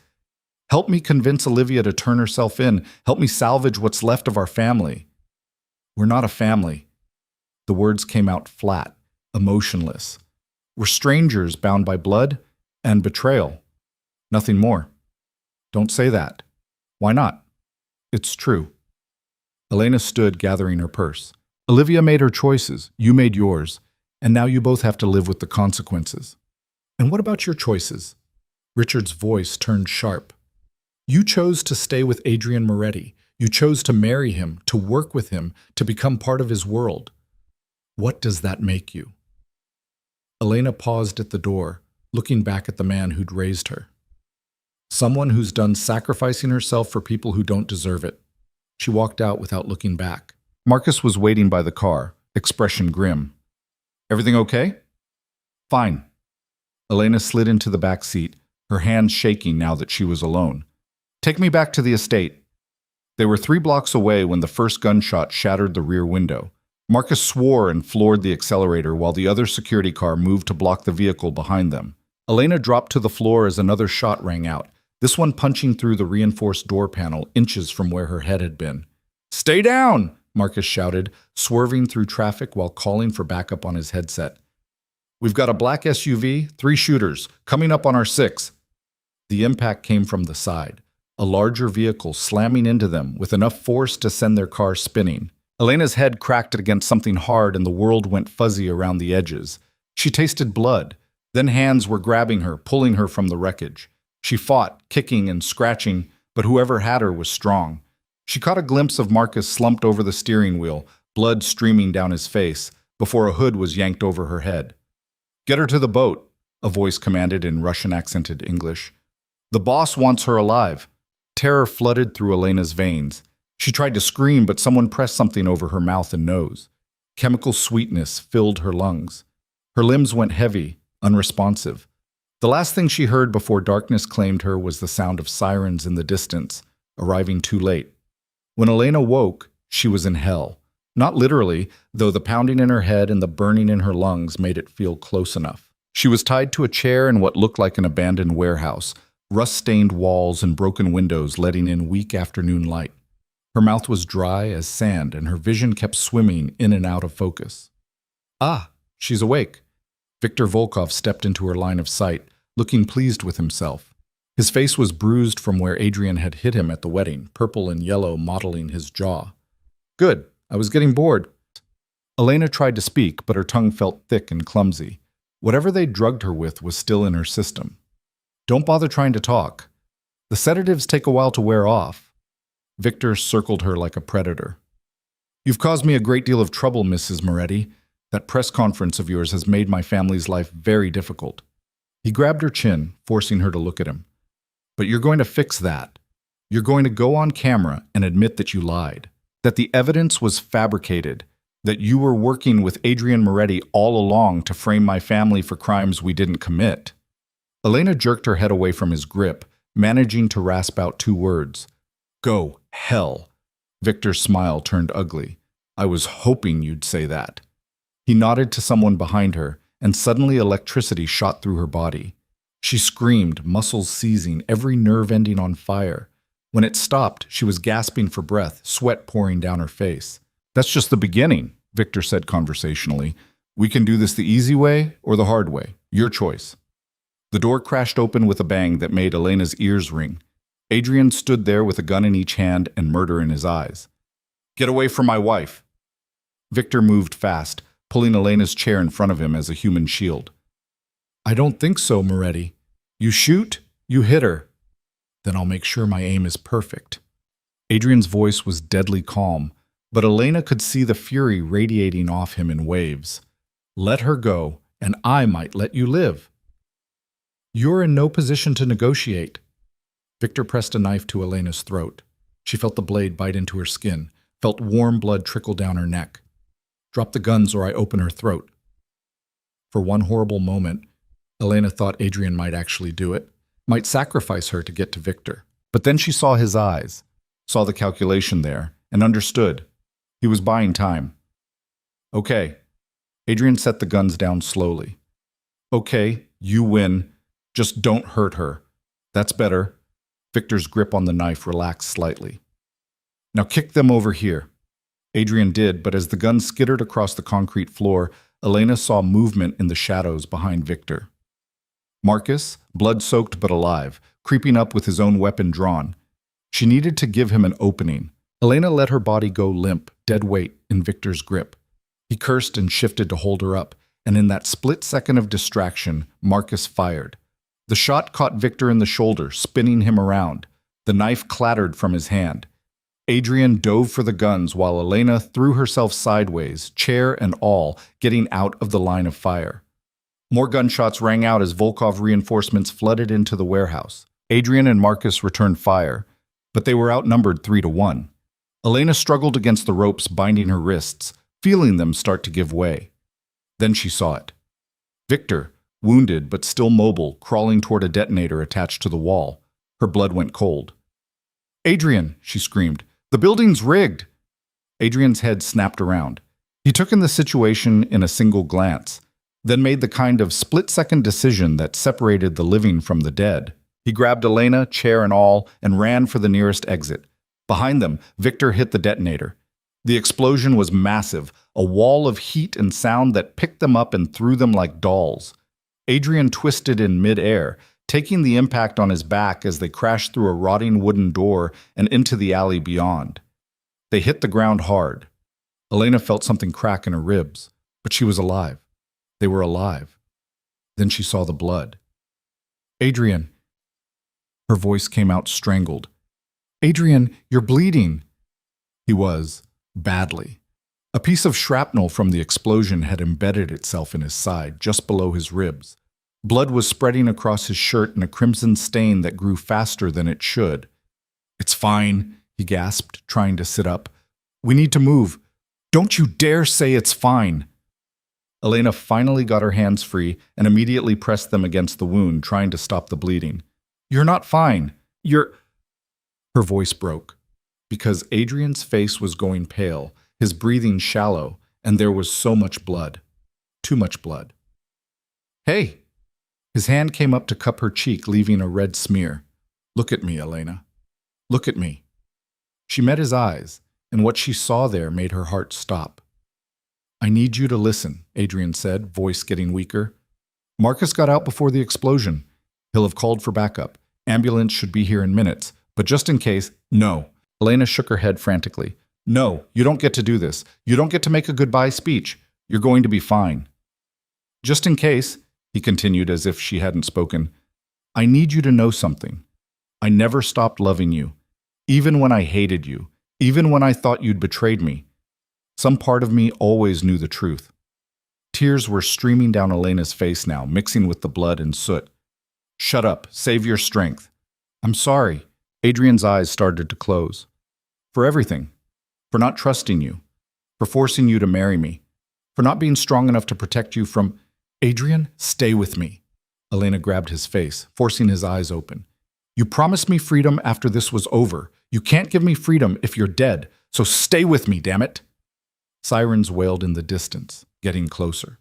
Help me convince Olivia to turn herself in. Help me salvage what's left of our family. We're not a family. The words came out flat, emotionless. We're strangers bound by blood and betrayal. Nothing more. Don't say that. Why not? It's true. Elena stood, gathering her purse. Olivia made her choices. You made yours. And now you both have to live with the consequences. And what about your choices? Richard's voice turned sharp. You chose to stay with Adrian Moretti. You chose to marry him, to work with him, to become part of his world. What does that make you? Elena paused at the door, looking back at the man who'd raised her. Someone who's done sacrificing herself for people who don't deserve it. She walked out without looking back. Marcus was waiting by the car, expression grim. Everything okay? Fine. Elena slid into the back seat, her hands shaking now that she was alone. Take me back to the estate. They were 3 blocks away when the first gunshot shattered the rear window. Marcus swore and floored the accelerator while the other security car moved to block the vehicle behind them. Elena dropped to the floor as another shot rang out, this one punching through the reinforced door panel inches from where her head had been. Stay down! Marcus shouted, swerving through traffic while calling for backup on his headset. We've got a black SUV, 3 shooters, coming up on our 6. The impact came from the side, a larger vehicle slamming into them with enough force to send their car spinning. Elena's head cracked against something hard and the world went fuzzy around the edges. She tasted blood. Then hands were grabbing her, pulling her from the wreckage. She fought, kicking and scratching, but whoever had her was strong. She caught a glimpse of Marcus slumped over the steering wheel, blood streaming down his face, before a hood was yanked over her head. Get her to the boat, a voice commanded in Russian-accented English. The boss wants her alive. Terror flooded through Elena's veins. She tried to scream, but someone pressed something over her mouth and nose. Chemical sweetness filled her lungs. Her limbs went heavy, unresponsive. The last thing she heard before darkness claimed her was the sound of sirens in the distance, arriving too late. When Elena woke, she was in hell. Not literally, though the pounding in her head and the burning in her lungs made it feel close enough. She was tied to a chair in what looked like an abandoned warehouse, rust-stained walls and broken windows letting in weak afternoon light. Her mouth was dry as sand, and her vision kept swimming in and out of focus. Ah, she's awake. Viktor Volkov stepped into her line of sight, looking pleased with himself. His face was bruised from where Adrian had hit him at the wedding, purple and yellow mottling his jaw. Good, I was getting bored. Elena tried to speak, but her tongue felt thick and clumsy. Whatever they drugged her with was still in her system. Don't bother trying to talk. The sedatives take a while to wear off. Victor circled her like a predator. You've caused me a great deal of trouble, Mrs. Moretti. That press conference of yours has made my family's life very difficult. He grabbed her chin, forcing her to look at him. But you're going to fix that. You're going to go on camera and admit that you lied, that the evidence was fabricated, that you were working with Adrian Moretti all along to frame my family for crimes we didn't commit. Elena jerked her head away from his grip, managing to rasp out 2 words. Go hell. Victor's smile turned ugly. I was hoping you'd say that. He nodded to someone behind her, and suddenly electricity shot through her body. She screamed, muscles seizing, every nerve ending on fire. When it stopped, she was gasping for breath, sweat pouring down her face. That's just the beginning, Victor said conversationally. We can do this the easy way or the hard way. Your choice. The door crashed open with a bang that made Elena's ears ring. Adrian stood there with a gun in each hand and murder in his eyes. Get away from my wife. Victor moved fast, pulling Elena's chair in front of him as a human shield. I don't think so, Moretti. You shoot, you hit her. Then I'll make sure my aim is perfect. Adrian's voice was deadly calm, but Elena could see the fury radiating off him in waves. Let her go, and I might let you live. You're in no position to negotiate. Victor pressed a knife to Elena's throat. She felt the blade bite into her skin, felt warm blood trickle down her neck. Drop the guns or I open her throat. For one horrible moment, Elena thought Adrian might actually do it, might sacrifice her to get to Victor. But then she saw his eyes, saw the calculation there, and understood. He was buying time. Okay. Adrian set the guns down slowly. Okay, you win. Just don't hurt her. That's better. Victor's grip on the knife relaxed slightly. Now kick them over here. Adrian did, but as the gun skittered across the concrete floor, Elena saw movement in the shadows behind Victor. Marcus, blood-soaked but alive, creeping up with his own weapon drawn. She needed to give him an opening. Elena let her body go limp, dead weight, in Victor's grip. He cursed and shifted to hold her up, and in that split second of distraction, Marcus fired. The shot caught Victor in the shoulder, spinning him around. The knife clattered from his hand. Adrian dove for the guns while Elena threw herself sideways, chair and all, getting out of the line of fire. More gunshots rang out as Volkov reinforcements flooded into the warehouse. Adrian and Marcus returned fire, but they were outnumbered 3-1. Elena struggled against the ropes binding her wrists, feeling them start to give way. Then she saw it. Victor, wounded but still mobile, crawling toward a detonator attached to the wall. Her blood went cold. Adrian, she screamed, the building's rigged. Adrian's head snapped around. He took in the situation in a single glance, then made the kind of split-second decision that separated the living from the dead. He grabbed Elena, chair and all, and ran for the nearest exit. Behind them, Victor hit the detonator. The explosion was massive, a wall of heat and sound that picked them up and threw them like dolls. Adrian twisted in mid-air, taking the impact on his back as they crashed through a rotting wooden door and into the alley beyond. They hit the ground hard. Elena felt something crack in her ribs, but she was alive. They were alive. Then she saw the blood. Adrian. Her voice came out strangled. Adrian, you're bleeding. He was, badly. A piece of shrapnel from the explosion had embedded itself in his side, just below his ribs. Blood was spreading across his shirt in a crimson stain that grew faster than it should. It's fine, he gasped, trying to sit up. We need to move. Don't you dare say it's fine. Elena finally got her hands free and immediately pressed them against the wound, trying to stop the bleeding. You're not fine. You're... Her voice broke, because Adrian's face was going pale, his breathing shallow, and there was so much blood. Too much blood. Hey! His hand came up to cup her cheek, leaving a red smear. Look at me, Elena. Look at me. She met his eyes, and what she saw there made her heart stop. I need you to listen, Adrian said, voice getting weaker. Marcus got out before the explosion. He'll have called for backup. Ambulance should be here in minutes. But just in case, no. Elena shook her head frantically. No, you don't get to do this. You don't get to make a goodbye speech. You're going to be fine. Just in case, he continued as if she hadn't spoken, I need you to know something. I never stopped loving you, even when I hated you, even when I thought you'd betrayed me. Some part of me always knew the truth. Tears were streaming down Elena's face now, mixing with the blood and soot. "Shut up. Save your strength." "I'm sorry." Adrian's eyes started to close. "For everything. For not trusting you. For forcing you to marry me. For not being strong enough to protect you from—" "Adrian, stay with me." Elena grabbed his face, forcing his eyes open. "You promised me freedom after this was over. You can't give me freedom if you're dead, so stay with me, damn it." Sirens wailed in the distance, getting closer.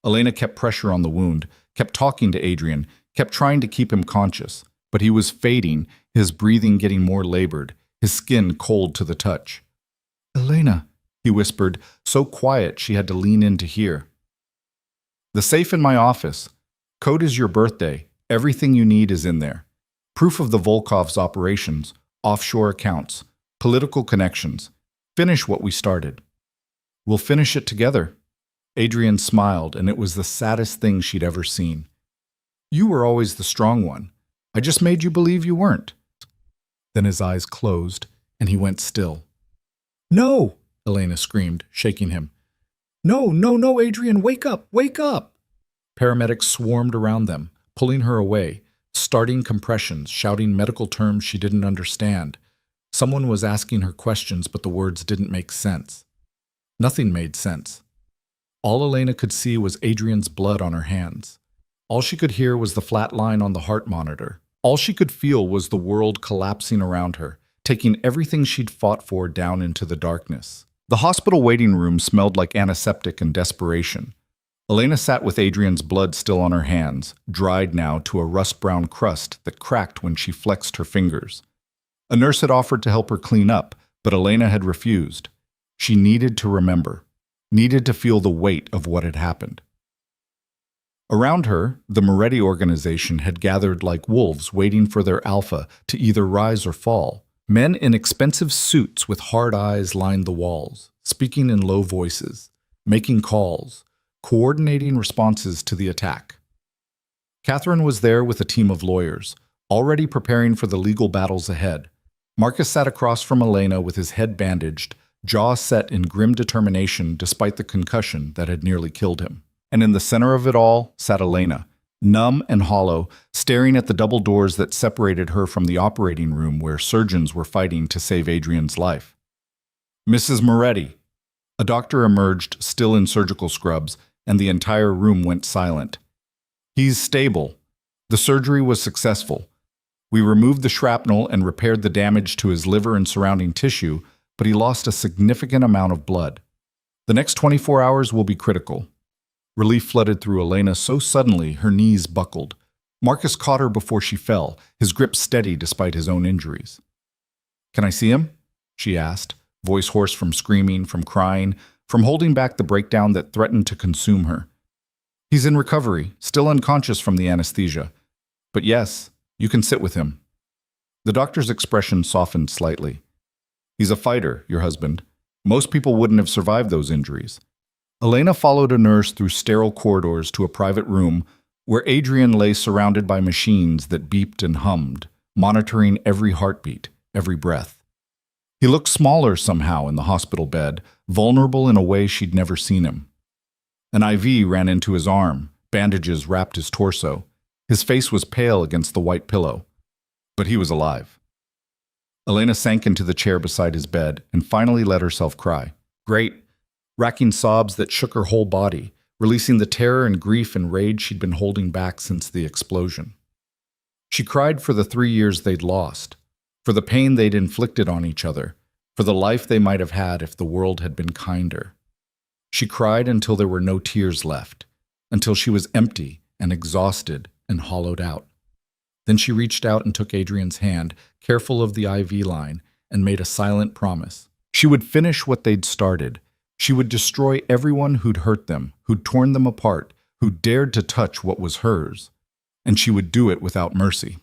Elena kept pressure on the wound, kept talking to Adrian, kept trying to keep him conscious, but he was fading, his breathing getting more labored, his skin cold to the touch. "Elena," he whispered, so quiet she had to lean in to hear. "The safe in my office. Code is your birthday. Everything you need is in there. Proof of the Volkov's operations, offshore accounts, political connections. Finish what we started. We'll finish it together." Adrian smiled, and it was the saddest thing she'd ever seen. "You were always the strong one. I just made you believe you weren't." Then his eyes closed, and he went still. "No!" Elena screamed, shaking him. "No, no, no, Adrian, wake up, wake up!" Paramedics swarmed around them, pulling her away, starting compressions, shouting medical terms she didn't understand. Someone was asking her questions, but the words didn't make sense. Nothing made sense. All Elena could see was Adrian's blood on her hands. All she could hear was the flat line on the heart monitor. All she could feel was the world collapsing around her, taking everything she'd fought for down into the darkness. The hospital waiting room smelled like antiseptic and desperation. Elena sat with Adrian's blood still on her hands, dried now to a rust-brown crust that cracked when she flexed her fingers. A nurse had offered to help her clean up, but Elena had refused. She needed to remember, needed to feel the weight of what had happened. Around her, the Moretti organization had gathered like wolves waiting for their alpha to either rise or fall. Men in expensive suits with hard eyes lined the walls, speaking in low voices, making calls, coordinating responses to the attack. Catherine was there with a team of lawyers, already preparing for the legal battles ahead. Marcus sat across from Elena with his head bandaged, jaw set in grim determination despite the concussion that had nearly killed him. And in the center of it all sat Elena, numb and hollow, staring at the double doors that separated her from the operating room where surgeons were fighting to save Adrian's life. "Mrs. Moretti." A doctor emerged, still in surgical scrubs, and the entire room went silent. "He's stable. The surgery was successful. We removed the shrapnel and repaired the damage to his liver and surrounding tissue, but he lost a significant amount of blood. The next 24 hours will be critical." Relief flooded through Elena so suddenly her knees buckled. Marcus caught her before she fell, his grip steady despite his own injuries. "Can I see him?" she asked, voice hoarse from screaming, from crying, from holding back the breakdown that threatened to consume her. "He's in recovery, still unconscious from the anesthesia. But yes, you can sit with him." The doctor's expression softened slightly. "He's a fighter, your husband. Most people wouldn't have survived those injuries." Elena followed a nurse through sterile corridors to a private room where Adrian lay surrounded by machines that beeped and hummed, monitoring every heartbeat, every breath. He looked smaller somehow in the hospital bed, vulnerable in a way she'd never seen him. An IV ran into his arm, bandages wrapped his torso. His face was pale against the white pillow. But he was alive. Elena sank into the chair beside his bed and finally let herself cry. Great, racking sobs that shook her whole body, releasing the terror and grief and rage she'd been holding back since the explosion. She cried for the 3 years they'd lost, for the pain they'd inflicted on each other, for the life they might have had if the world had been kinder. She cried until there were no tears left, until she was empty and exhausted and hollowed out. Then she reached out and took Adrian's hand, careful of the IV line, and made a silent promise. She would finish what they'd started. She would destroy everyone who'd hurt them, who'd torn them apart, who dared to touch what was hers. And she would do it without mercy.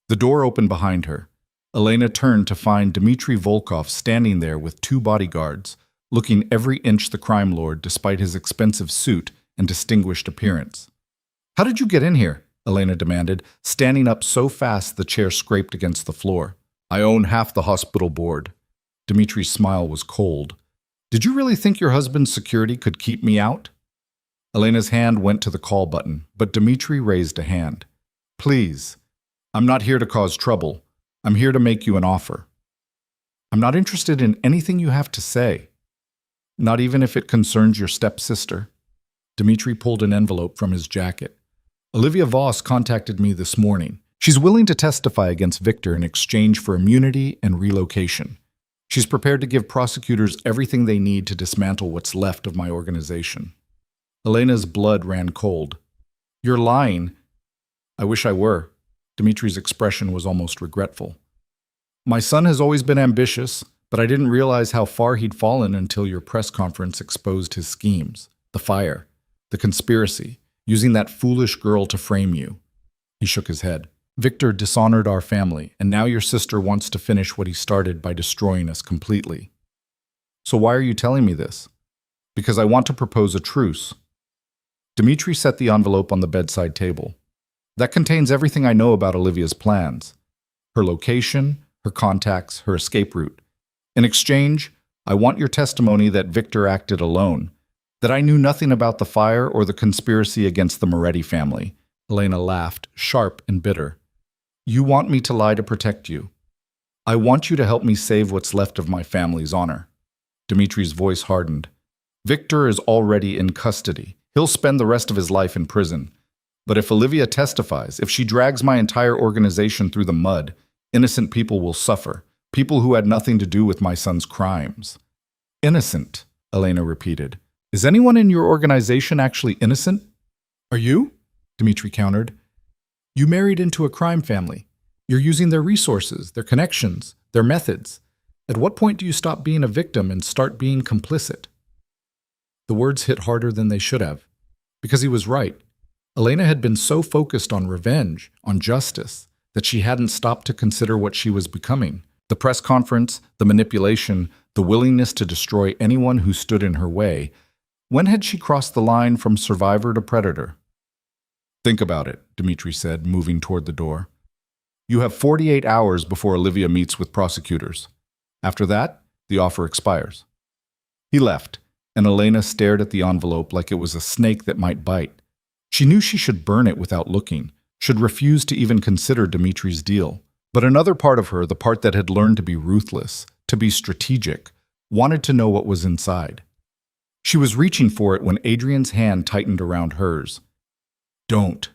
The door opened behind her. Elena turned to find Dmitry Volkov standing there with 2 bodyguards, looking every inch the crime lord despite his expensive suit and distinguished appearance. "How did you get in here?" Elena demanded, standing up so fast the chair scraped against the floor. "I own half the hospital board." Dmitry's smile was cold. "Did you really think your husband's security could keep me out?" Elena's hand went to the call button, but Dmitri raised a hand. Please, I'm not here to cause trouble. I'm here to make you an offer. I'm not interested in anything you have to say. Not even if it concerns your stepsister. Dmitri pulled an envelope from his jacket. Olivia Voss contacted me this morning. She's willing to testify against Victor in exchange for immunity and relocation. She's prepared to give prosecutors everything they need to dismantle what's left of my organization. Elena's blood ran cold. You're lying. I wish I were. Dmitri's expression was almost regretful. My son has always been ambitious, but I didn't realize how far he'd fallen until your press conference exposed his schemes. The fire, the conspiracy, using that foolish girl to frame you. He shook his head. Victor dishonored our family, and now your sister wants to finish what he started by destroying us completely. So why are you telling me this? Because I want to propose a truce. Dmitri set the envelope on the bedside table. That contains everything I know about Olivia's plans. Her location, her contacts, her escape route. In exchange, I want your testimony that Victor acted alone, that I knew nothing about the fire or the conspiracy against the Moretti family. Elena laughed, sharp and bitter. You want me to lie to protect you. I want you to help me save what's left of my family's honor. Dmitri's voice hardened. Victor is already in custody. He'll spend the rest of his life in prison. But if Olivia testifies, if she drags my entire organization through the mud, innocent people will suffer, people who had nothing to do with my son's crimes. Innocent, Elena repeated. Is anyone in your organization actually innocent? Are you? Dmitri countered. You married into a crime family. You're using their resources, their connections, their methods. At what point do you stop being a victim and start being complicit? The words hit harder than they should have. Because he was right. Elena had been so focused on revenge, on justice, that she hadn't stopped to consider what she was becoming. The press conference, the manipulation, the willingness to destroy anyone who stood in her way. When had she crossed the line from survivor to predator? Think about it, Dmitri said, moving toward the door. You have 48 hours before Olivia meets with prosecutors. After that, the offer expires. He left, and Elena stared at the envelope like it was a snake that might bite. She knew she should burn it without looking, should refuse to even consider Dmitri's deal. But another part of her, the part that had learned to be ruthless, to be strategic, wanted to know what was inside. She was reaching for it when Adrian's hand tightened around hers. Don't.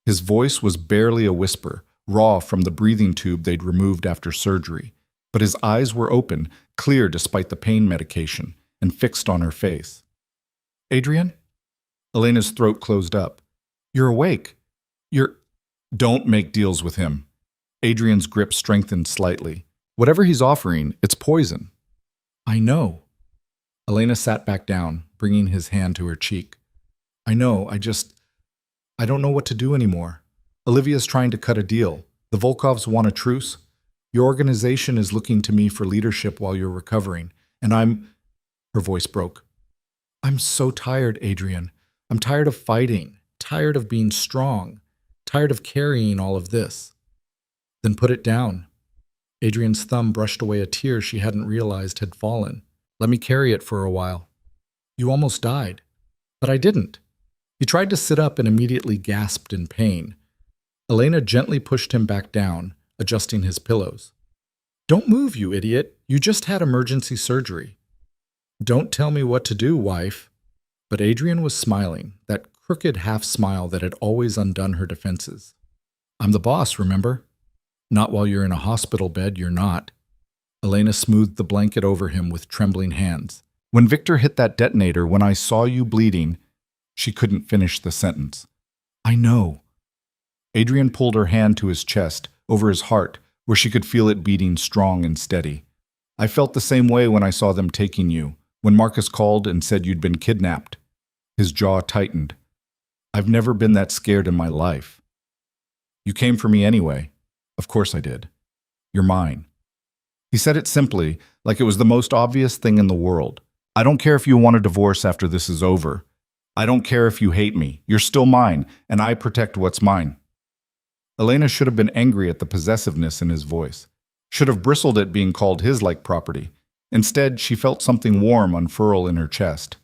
His voice was barely a whisper, raw from the breathing tube they'd removed after surgery. But his eyes were open, clear despite the pain medication, and fixed on her face. Adrian? Elena's throat closed up. You're awake. Don't make deals with him. Adrian's grip strengthened slightly. Whatever he's offering, it's poison. I know. Elena sat back down, bringing his hand to her cheek. I know, I don't know what to do anymore. Olivia's trying to cut a deal. The Volkovs want a truce. Your organization is looking to me for leadership while you're recovering, and Her voice broke. I'm so tired, Adrian. I'm tired of fighting, tired of being strong, tired of carrying all of this. Then put it down. Adrian's thumb brushed away a tear she hadn't realized had fallen. Let me carry it for a while. You almost died. But I didn't. He tried to sit up and immediately gasped in pain. Elena gently pushed him back down, adjusting his pillows. Don't move, you idiot. You just had emergency surgery. Don't tell me what to do, wife. But Adrian was smiling, that crooked half-smile that had always undone her defenses. I'm the boss, remember? Not while you're in a hospital bed, you're not. Elena smoothed the blanket over him with trembling hands. When Victor hit that detonator, when I saw you bleeding, she couldn't finish the sentence. I know. Adrian pulled her hand to his chest, over his heart, where she could feel it beating strong and steady. I felt the same way when I saw them taking you, when Marcus called and said you'd been kidnapped. His jaw tightened. I've never been that scared in my life. You came for me anyway. Of course I did. You're mine. He said it simply, like it was the most obvious thing in the world. I don't care if you want a divorce after this is over. I don't care if you hate me. You're still mine, and I protect what's mine. Elena should have been angry at the possessiveness in his voice, should have bristled at being called his like property. Instead, she felt something warm unfurl in her chest.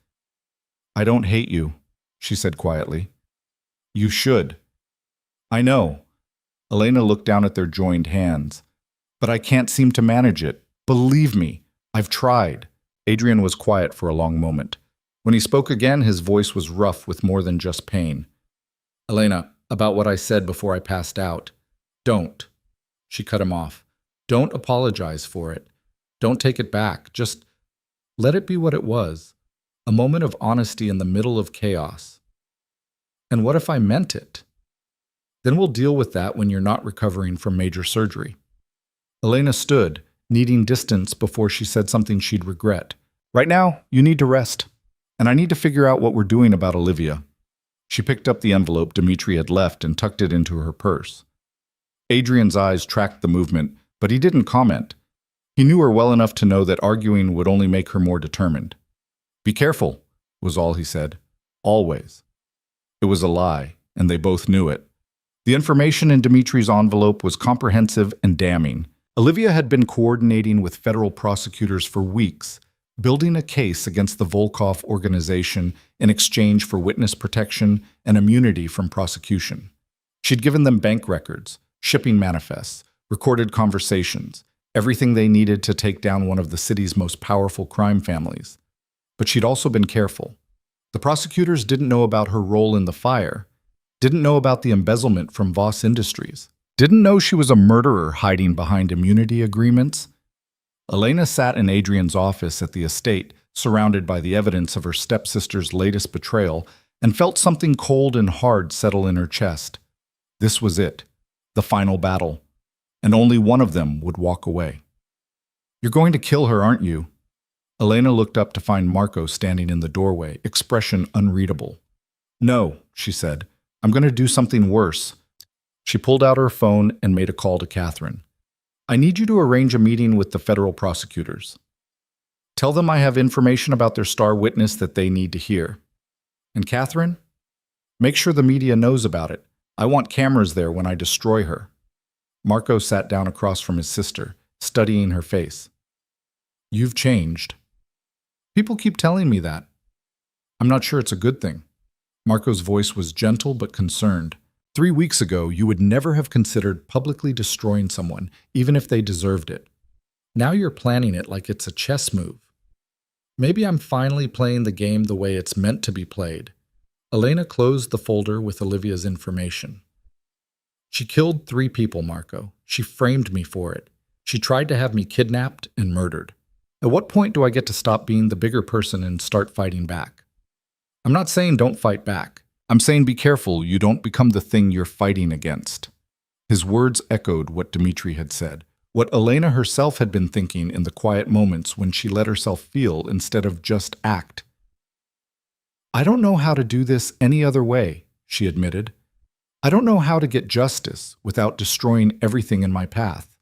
I don't hate you. she said quietly. You should. I know. Elena looked down at their joined hands. But I can't seem to manage it. Believe me, I've tried. Adrian was quiet for a long moment. When he spoke again, his voice was rough with more than just pain. Elena, about what I said before I passed out. Don't. She cut him off. Don't apologize for it. Don't take it back. Just let it be what it was. A moment of honesty in the middle of chaos. And what if I meant it? Then we'll deal with that when you're not recovering from major surgery. Elena stood, needing distance before she said something she'd regret. Right now, you need to rest. And I need to figure out what we're doing about Olivia. She picked up the envelope Dmitri had left and tucked it into her purse. Adrian's eyes tracked the movement, but he didn't comment. He knew her well enough to know that arguing would only make her more determined. Be careful, was all he said. Always. It was a lie, and they both knew it. The information in Dmitri's envelope was comprehensive and damning. Olivia had been coordinating with federal prosecutors for weeks, building a case against the Volkov organization in exchange for witness protection and immunity from prosecution. She'd given them bank records, shipping manifests, recorded conversations, everything they needed to take down one of the city's most powerful crime families. But she'd also been careful. The prosecutors didn't know about her role in the fire, didn't know about the embezzlement from Voss Industries, didn't know she was a murderer hiding behind immunity agreements. Elena sat in Adrian's office at the estate, surrounded by the evidence of her stepsister's latest betrayal, and felt something cold and hard settle in her chest. This was it, the final battle, and only one of them would walk away. You're going to kill her, aren't you? Elena looked up to find Marco standing in the doorway, expression unreadable. No, she said. I'm going to do something worse. She pulled out her phone and made a call to Catherine. I need you to arrange a meeting with the federal prosecutors. Tell them I have information about their star witness that they need to hear. And Catherine, make sure the media knows about it. I want cameras there when I destroy her. Marco sat down across from his sister, studying her face. You've changed. People keep telling me that. I'm not sure it's a good thing. Marco's voice was gentle but concerned. 3 weeks ago, you would never have considered publicly destroying someone, even if they deserved it. Now you're planning it like it's a chess move. Maybe I'm finally playing the game the way it's meant to be played. Elena closed the folder with Olivia's information. She killed 3 people, Marco. She framed me for it. She tried to have me kidnapped and murdered. At what point do I get to stop being the bigger person and start fighting back? I'm not saying don't fight back. I'm saying be careful you don't become the thing you're fighting against. His words echoed what Dmitri had said, what Elena herself had been thinking in the quiet moments when she let herself feel instead of just act. I don't know how to do this any other way, she admitted. I don't know how to get justice without destroying everything in my path.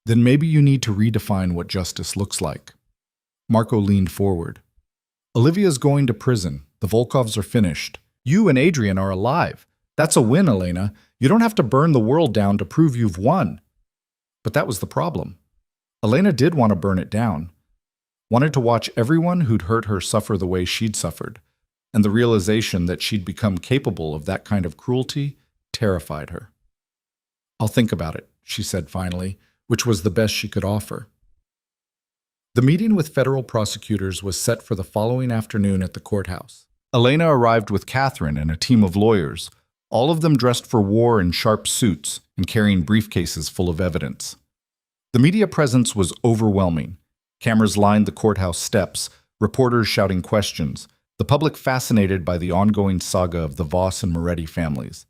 Then maybe you need to redefine what justice looks like. Marco leaned forward. Olivia's going to prison. The Volkovs are finished. You and Adrian are alive. That's a win, Elena. You don't have to burn the world down to prove you've won. But that was the problem. Elena did want to burn it down. Wanted to watch everyone who'd hurt her suffer the way she'd suffered. And the realization that she'd become capable of that kind of cruelty terrified her. I'll think about it, she said finally, which was the best she could offer. The meeting with federal prosecutors was set for the following afternoon at the courthouse. Elena arrived with Catherine and a team of lawyers, all of them dressed for war in sharp suits and carrying briefcases full of evidence. The media presence was overwhelming. Cameras lined the courthouse steps, reporters shouting questions, the public fascinated by the ongoing saga of the Voss and Moretti families.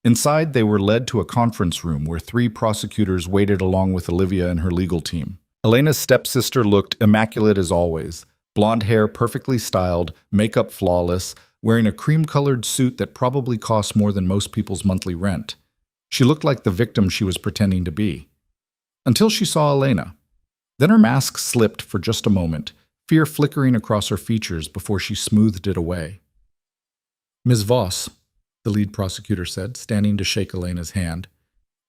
Inside, they were led to a conference room where 3 prosecutors waited along with Olivia and her legal team. Elena's stepsister looked immaculate as always, blonde hair perfectly styled, makeup flawless, wearing a cream-colored suit that probably cost more than most people's monthly rent. She looked like the victim she was pretending to be. Until she saw Elena. Then her mask slipped for just a moment, fear flickering across her features before she smoothed it away. Ms. Voss, the lead prosecutor said, standing to shake Elena's hand,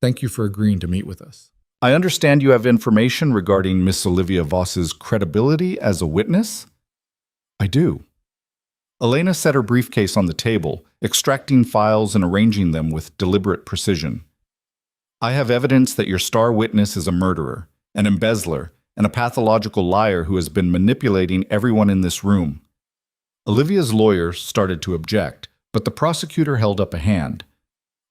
thank you for agreeing to meet with us. I understand you have information regarding Miss Olivia Voss's credibility as a witness? I do. Elena set her briefcase on the table, extracting files and arranging them with deliberate precision. I have evidence that your star witness is a murderer, an embezzler, and a pathological liar who has been manipulating everyone in this room. Olivia's lawyer started to object, but the prosecutor held up a hand.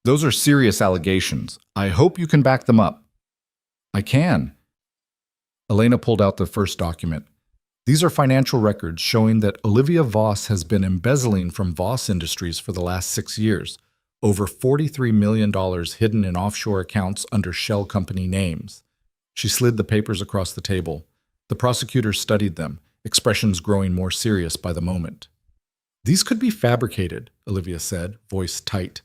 Those are serious allegations. I hope you can back them up. I can. Elena pulled out the first document. These are financial records showing that Olivia Voss has been embezzling from Voss Industries for the last 6 years, over $43 million hidden in offshore accounts under shell company names. She slid the papers across the table. The prosecutor studied them, expressions growing more serious by the moment. These could be fabricated, Olivia said, voice tight.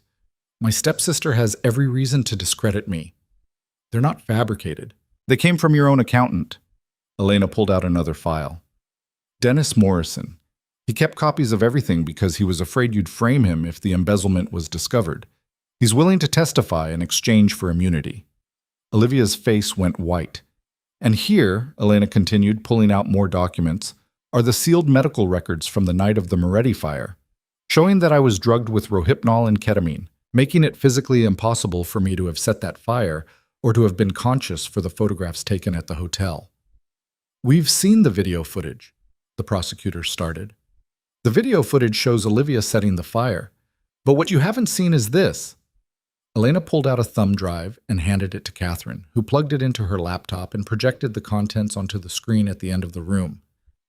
My stepsister has every reason to discredit me. They're not fabricated. They came from your own accountant. Elena pulled out another file. Dennis Morrison. He kept copies of everything because he was afraid you'd frame him if the embezzlement was discovered. He's willing to testify in exchange for immunity. Olivia's face went white. And here, Elena continued, pulling out more documents, are the sealed medical records from the night of the Moretti fire, showing that I was drugged with rohypnol and ketamine, making it physically impossible for me to have set that fire or to have been conscious for the photographs taken at the hotel. We've seen the video footage, the prosecutor started. The video footage shows Olivia setting the fire, but what you haven't seen is this. Elena pulled out a thumb drive and handed it to Catherine, who plugged it into her laptop and projected the contents onto the screen at the end of the room.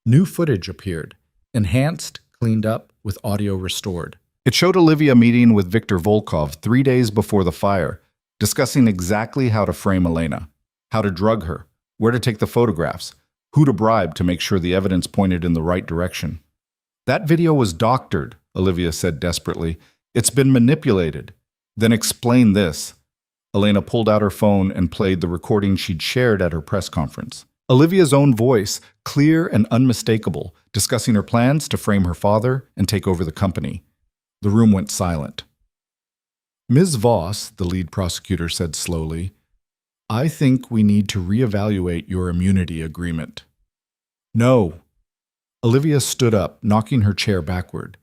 New footage appeared, enhanced, cleaned up, with audio restored. It showed Olivia meeting with Viktor Volkov 3 days before the fire, discussing exactly how to frame Elena, how to drug her, where to take the photographs, who to bribe to make sure the evidence pointed in the right direction. That video was doctored, Olivia said desperately. It's been manipulated. Then explain this. Elena pulled out her phone and played the recording she'd shared at her press conference. Olivia's own voice, clear and unmistakable, discussing her plans to frame her father and take over the company. The room went silent. Ms. Voss, the lead prosecutor said slowly, I think we need to reevaluate your immunity agreement. No. Olivia stood up, knocking her chair backward.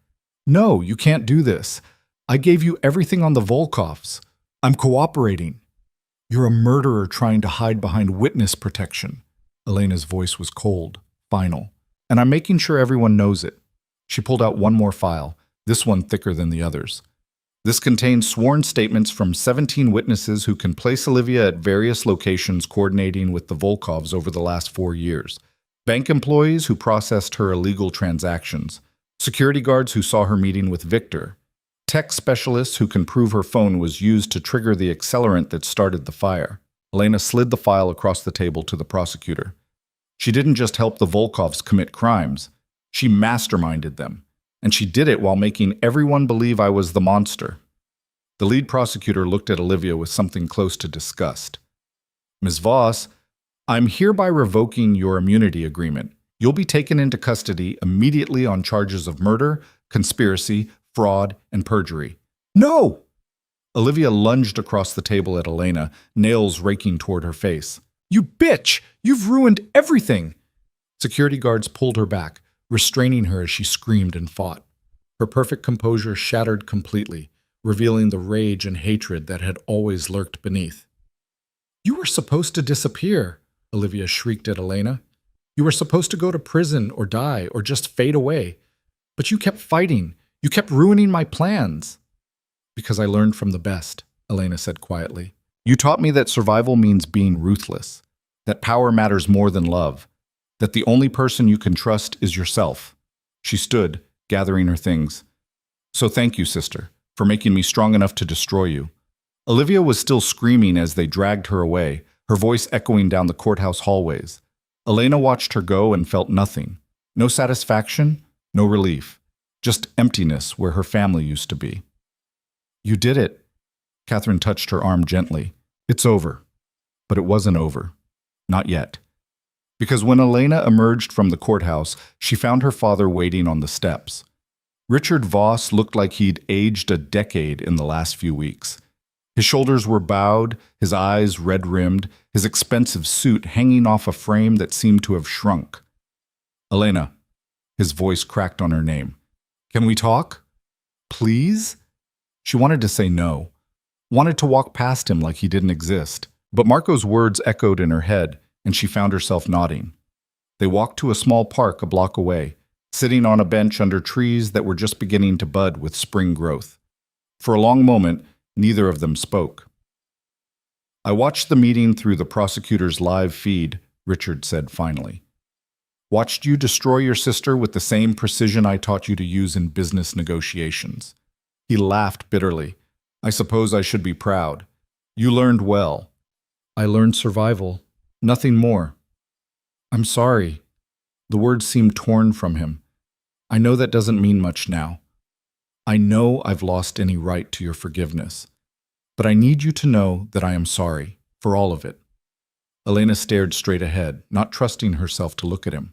No, you can't do this. I gave you everything on the Volkovs. I'm cooperating. You're a murderer trying to hide behind witness protection. Elena's voice was cold, final. And I'm making sure everyone knows it. She pulled out one more file, this one thicker than the others. This contains sworn statements from 17 witnesses who can place Olivia at various locations coordinating with the Volkovs over the last 4 years. Bank employees who processed her illegal transactions. Security guards who saw her meeting with Victor. Tech specialists who can prove her phone was used to trigger the accelerant that started the fire. Elena slid the file across the table to the prosecutor. She didn't just help the Volkovs commit crimes. She masterminded them. And she did it while making everyone believe I was the monster. The lead prosecutor looked at Olivia with something close to disgust. Ms. Voss, I'm hereby revoking your immunity agreement. You'll be taken into custody immediately on charges of murder, conspiracy, fraud, and perjury. No! Olivia lunged across the table at Elena, nails raking toward her face. You bitch! You've ruined everything! Security guards pulled her back, restraining her as she screamed and fought. Her perfect composure shattered completely, revealing the rage and hatred that had always lurked beneath. You were supposed to disappear, Olivia shrieked at Elena. You were supposed to go to prison or die or just fade away. But you kept fighting. You kept ruining my plans. Because I learned from the best, Elena said quietly. You taught me that survival means being ruthless, that power matters more than love, that the only person you can trust is yourself. She stood, gathering her things. So thank you, sister, for making me strong enough to destroy you. Olivia was still screaming as they dragged her away, her voice echoing down the courthouse hallways. Elena watched her go and felt nothing. No satisfaction, no relief. Just emptiness where her family used to be. You did it. Catherine touched her arm gently. It's over. But it wasn't over. Not yet. Because when Elena emerged from the courthouse, she found her father waiting on the steps. Richard Voss looked like he'd aged a decade in the last few weeks. His shoulders were bowed, his eyes red-rimmed, his expensive suit hanging off a frame that seemed to have shrunk. Elena, his voice cracked on her name. Can we talk? Please? She wanted to say no, wanted to walk past him like he didn't exist. But Marco's words echoed in her head, and she found herself nodding. They walked to a small park a block away, sitting on a bench under trees that were just beginning to bud with spring growth. For a long moment, neither of them spoke. I watched the meeting through the prosecutor's live feed, Richard said finally. Watched you destroy your sister with the same precision I taught you to use in business negotiations. He laughed bitterly. I suppose I should be proud. You learned well. I learned survival. Nothing more. I'm sorry. The words seemed torn from him. I know that doesn't mean much now. I know I've lost any right to your forgiveness. But I need you to know that I am sorry, for all of it. Elena stared straight ahead, not trusting herself to look at him.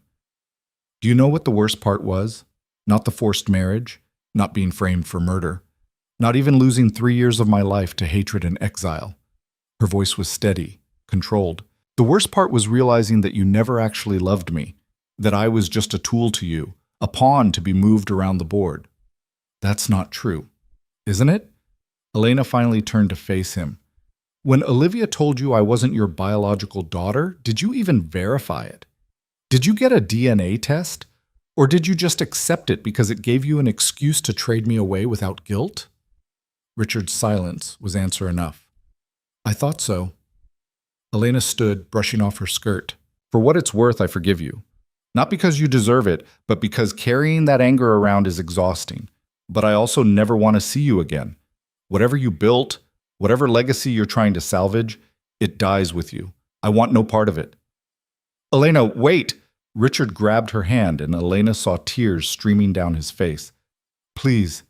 Do you know what the worst part was? Not the forced marriage, not being framed for murder, not even losing 3 years of my life to hatred and exile. Her voice was steady, controlled. The worst part was realizing that you never actually loved me, that I was just a tool to you, a pawn to be moved around the board. That's not true, isn't it? Elena finally turned to face him. When Olivia told you I wasn't your biological daughter, did you even verify it? Did you get a DNA test? Or did you just accept it because it gave you an excuse to trade me away without guilt? Richard's silence was answer enough. I thought so. Elena stood, brushing off her skirt. For what it's worth, I forgive you. Not because you deserve it, but because carrying that anger around is exhausting. But I also never want to see you again. Whatever you built, whatever legacy you're trying to salvage, it dies with you. I want no part of it. Elena, wait! Richard grabbed her hand and Elena saw tears streaming down his face. Please.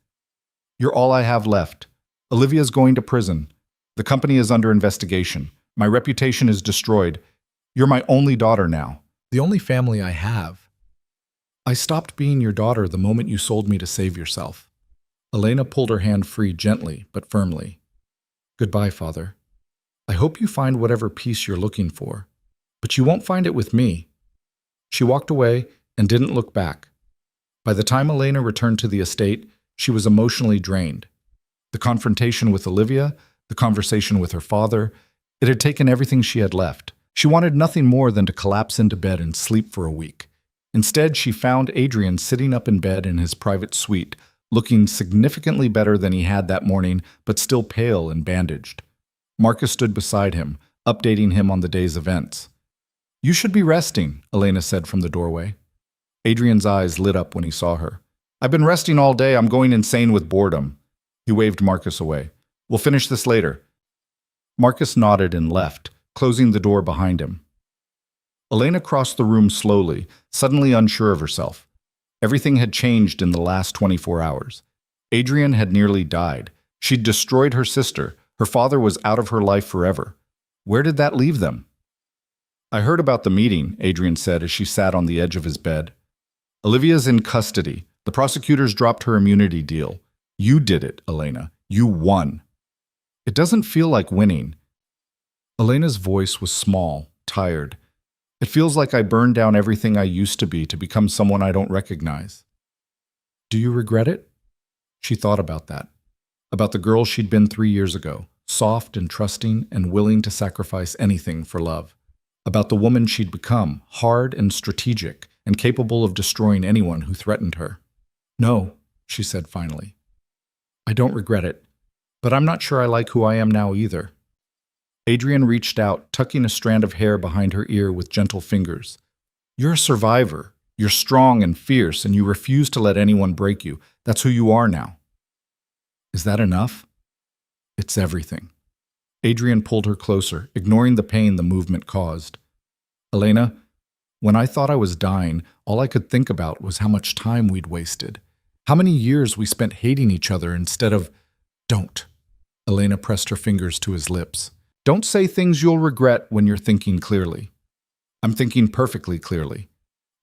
You're all I have left. Olivia's going to prison. The company is under investigation. My reputation is destroyed. You're my only daughter now. The only family I have. I stopped being your daughter the moment you sold me to save yourself. Elena pulled her hand free gently but firmly. Goodbye, Father. I hope you find whatever peace you're looking for, but you won't find it with me. She walked away and didn't look back. By the time Elena returned to the estate, she was emotionally drained. The confrontation with Olivia, the conversation with her father, it had taken everything she had left. She wanted nothing more than to collapse into bed and sleep for a week. Instead, she found Adrian sitting up in bed in his private suite, looking significantly better than he had that morning, but still pale and bandaged. Marcus stood beside him, updating him on the day's events. You should be resting, Elena said from the doorway. Adrian's eyes lit up when he saw her. I've been resting all day. I'm going insane with boredom. He waved Marcus away. We'll finish this later. Marcus nodded and left, closing the door behind him. Elena crossed the room slowly, suddenly unsure of herself. Everything had changed in the last 24 hours. Adrian had nearly died. She'd destroyed her sister. Her father was out of her life forever. Where did that leave them? I heard about the meeting, Adrian said as she sat on the edge of his bed. Olivia's in custody. The prosecutors dropped her immunity deal. You did it, Elena. You won. It doesn't feel like winning. Elena's voice was small, tired. It feels like I burned down everything I used to be to become someone I don't recognize. Do you regret it? She thought about that. About the girl she'd been 3 years ago, soft and trusting and willing to sacrifice anything for love. About the woman she'd become, hard and strategic and capable of destroying anyone who threatened her. No, she said finally. I don't regret it, but I'm not sure I like who I am now either. Adrian reached out, tucking a strand of hair behind her ear with gentle fingers. You're a survivor. You're strong and fierce, and you refuse to let anyone break you. That's who you are now. Is that enough? It's everything. Adrian pulled her closer, ignoring the pain the movement caused. Elena, when I thought I was dying, all I could think about was how much time we'd wasted. How many years we spent hating each other instead of... Don't. Elena pressed her fingers to his lips. Don't say things you'll regret when you're thinking clearly. I'm thinking perfectly clearly.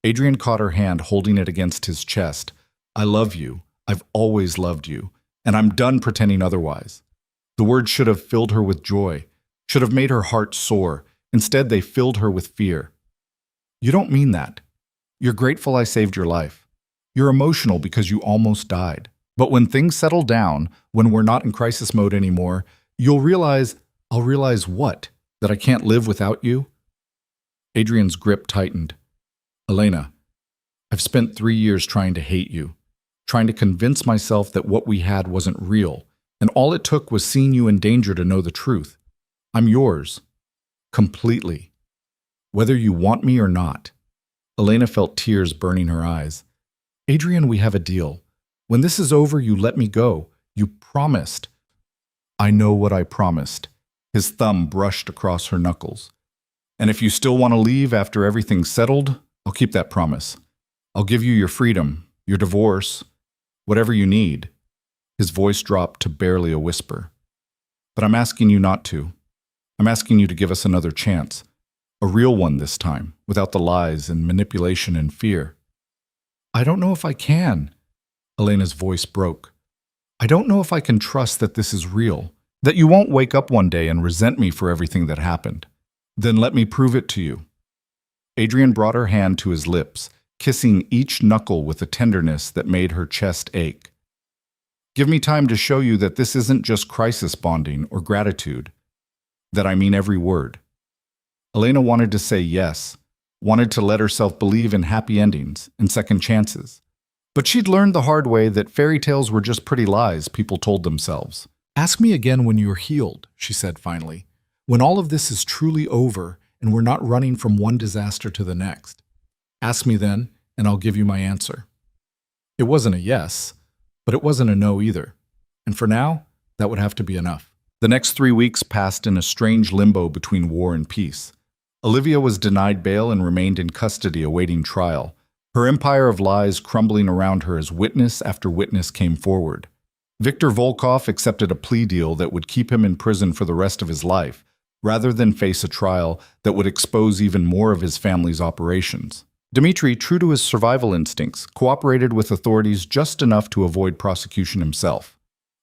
Adrian caught her hand, holding it against his chest. I love you. I've always loved you. And I'm done pretending otherwise. The words should have filled her with joy, should have made her heart soar. Instead, they filled her with fear. You don't mean that. You're grateful I saved your life. You're emotional because you almost died. But when things settle down, when we're not in crisis mode anymore, I'll realize what? That I can't live without you? Adrian's grip tightened. Elena, I've spent 3 years trying to hate you, trying to convince myself that what we had wasn't real, and all it took was seeing you in danger to know the truth. I'm yours. Completely. Whether you want me or not. Elena felt tears burning her eyes. Adrian, we have a deal. When this is over, you let me go. You promised. I know what I promised. His thumb brushed across her knuckles. And if you still want to leave after everything's settled, I'll keep that promise. I'll give you your freedom, your divorce, whatever you need. His voice dropped to barely a whisper. But I'm asking you not to. I'm asking you to give us another chance. A real one this time, without the lies and manipulation and fear. I don't know if I can. Elena's voice broke. I don't know if I can trust that this is real, that you won't wake up one day and resent me for everything that happened. Then let me prove it to you. Adrian brought her hand to his lips, kissing each knuckle with a tenderness that made her chest ache. Give me time to show you that this isn't just crisis bonding or gratitude, that I mean every word. Elena wanted to say yes, wanted to let herself believe in happy endings and second chances. But she'd learned the hard way that fairy tales were just pretty lies people told themselves. Ask me again when you're healed, she said finally, when all of this is truly over and we're not running from one disaster to the next. Ask me then, and I'll give you my answer. It wasn't a yes, but it wasn't a no either. And for now, that would have to be enough. The next 3 weeks passed in a strange limbo between war and peace. Olivia was denied bail and remained in custody awaiting trial, her empire of lies crumbling around her as witness after witness came forward. Viktor Volkov accepted a plea deal that would keep him in prison for the rest of his life, rather than face a trial that would expose even more of his family's operations. Dmitry, true to his survival instincts, cooperated with authorities just enough to avoid prosecution himself,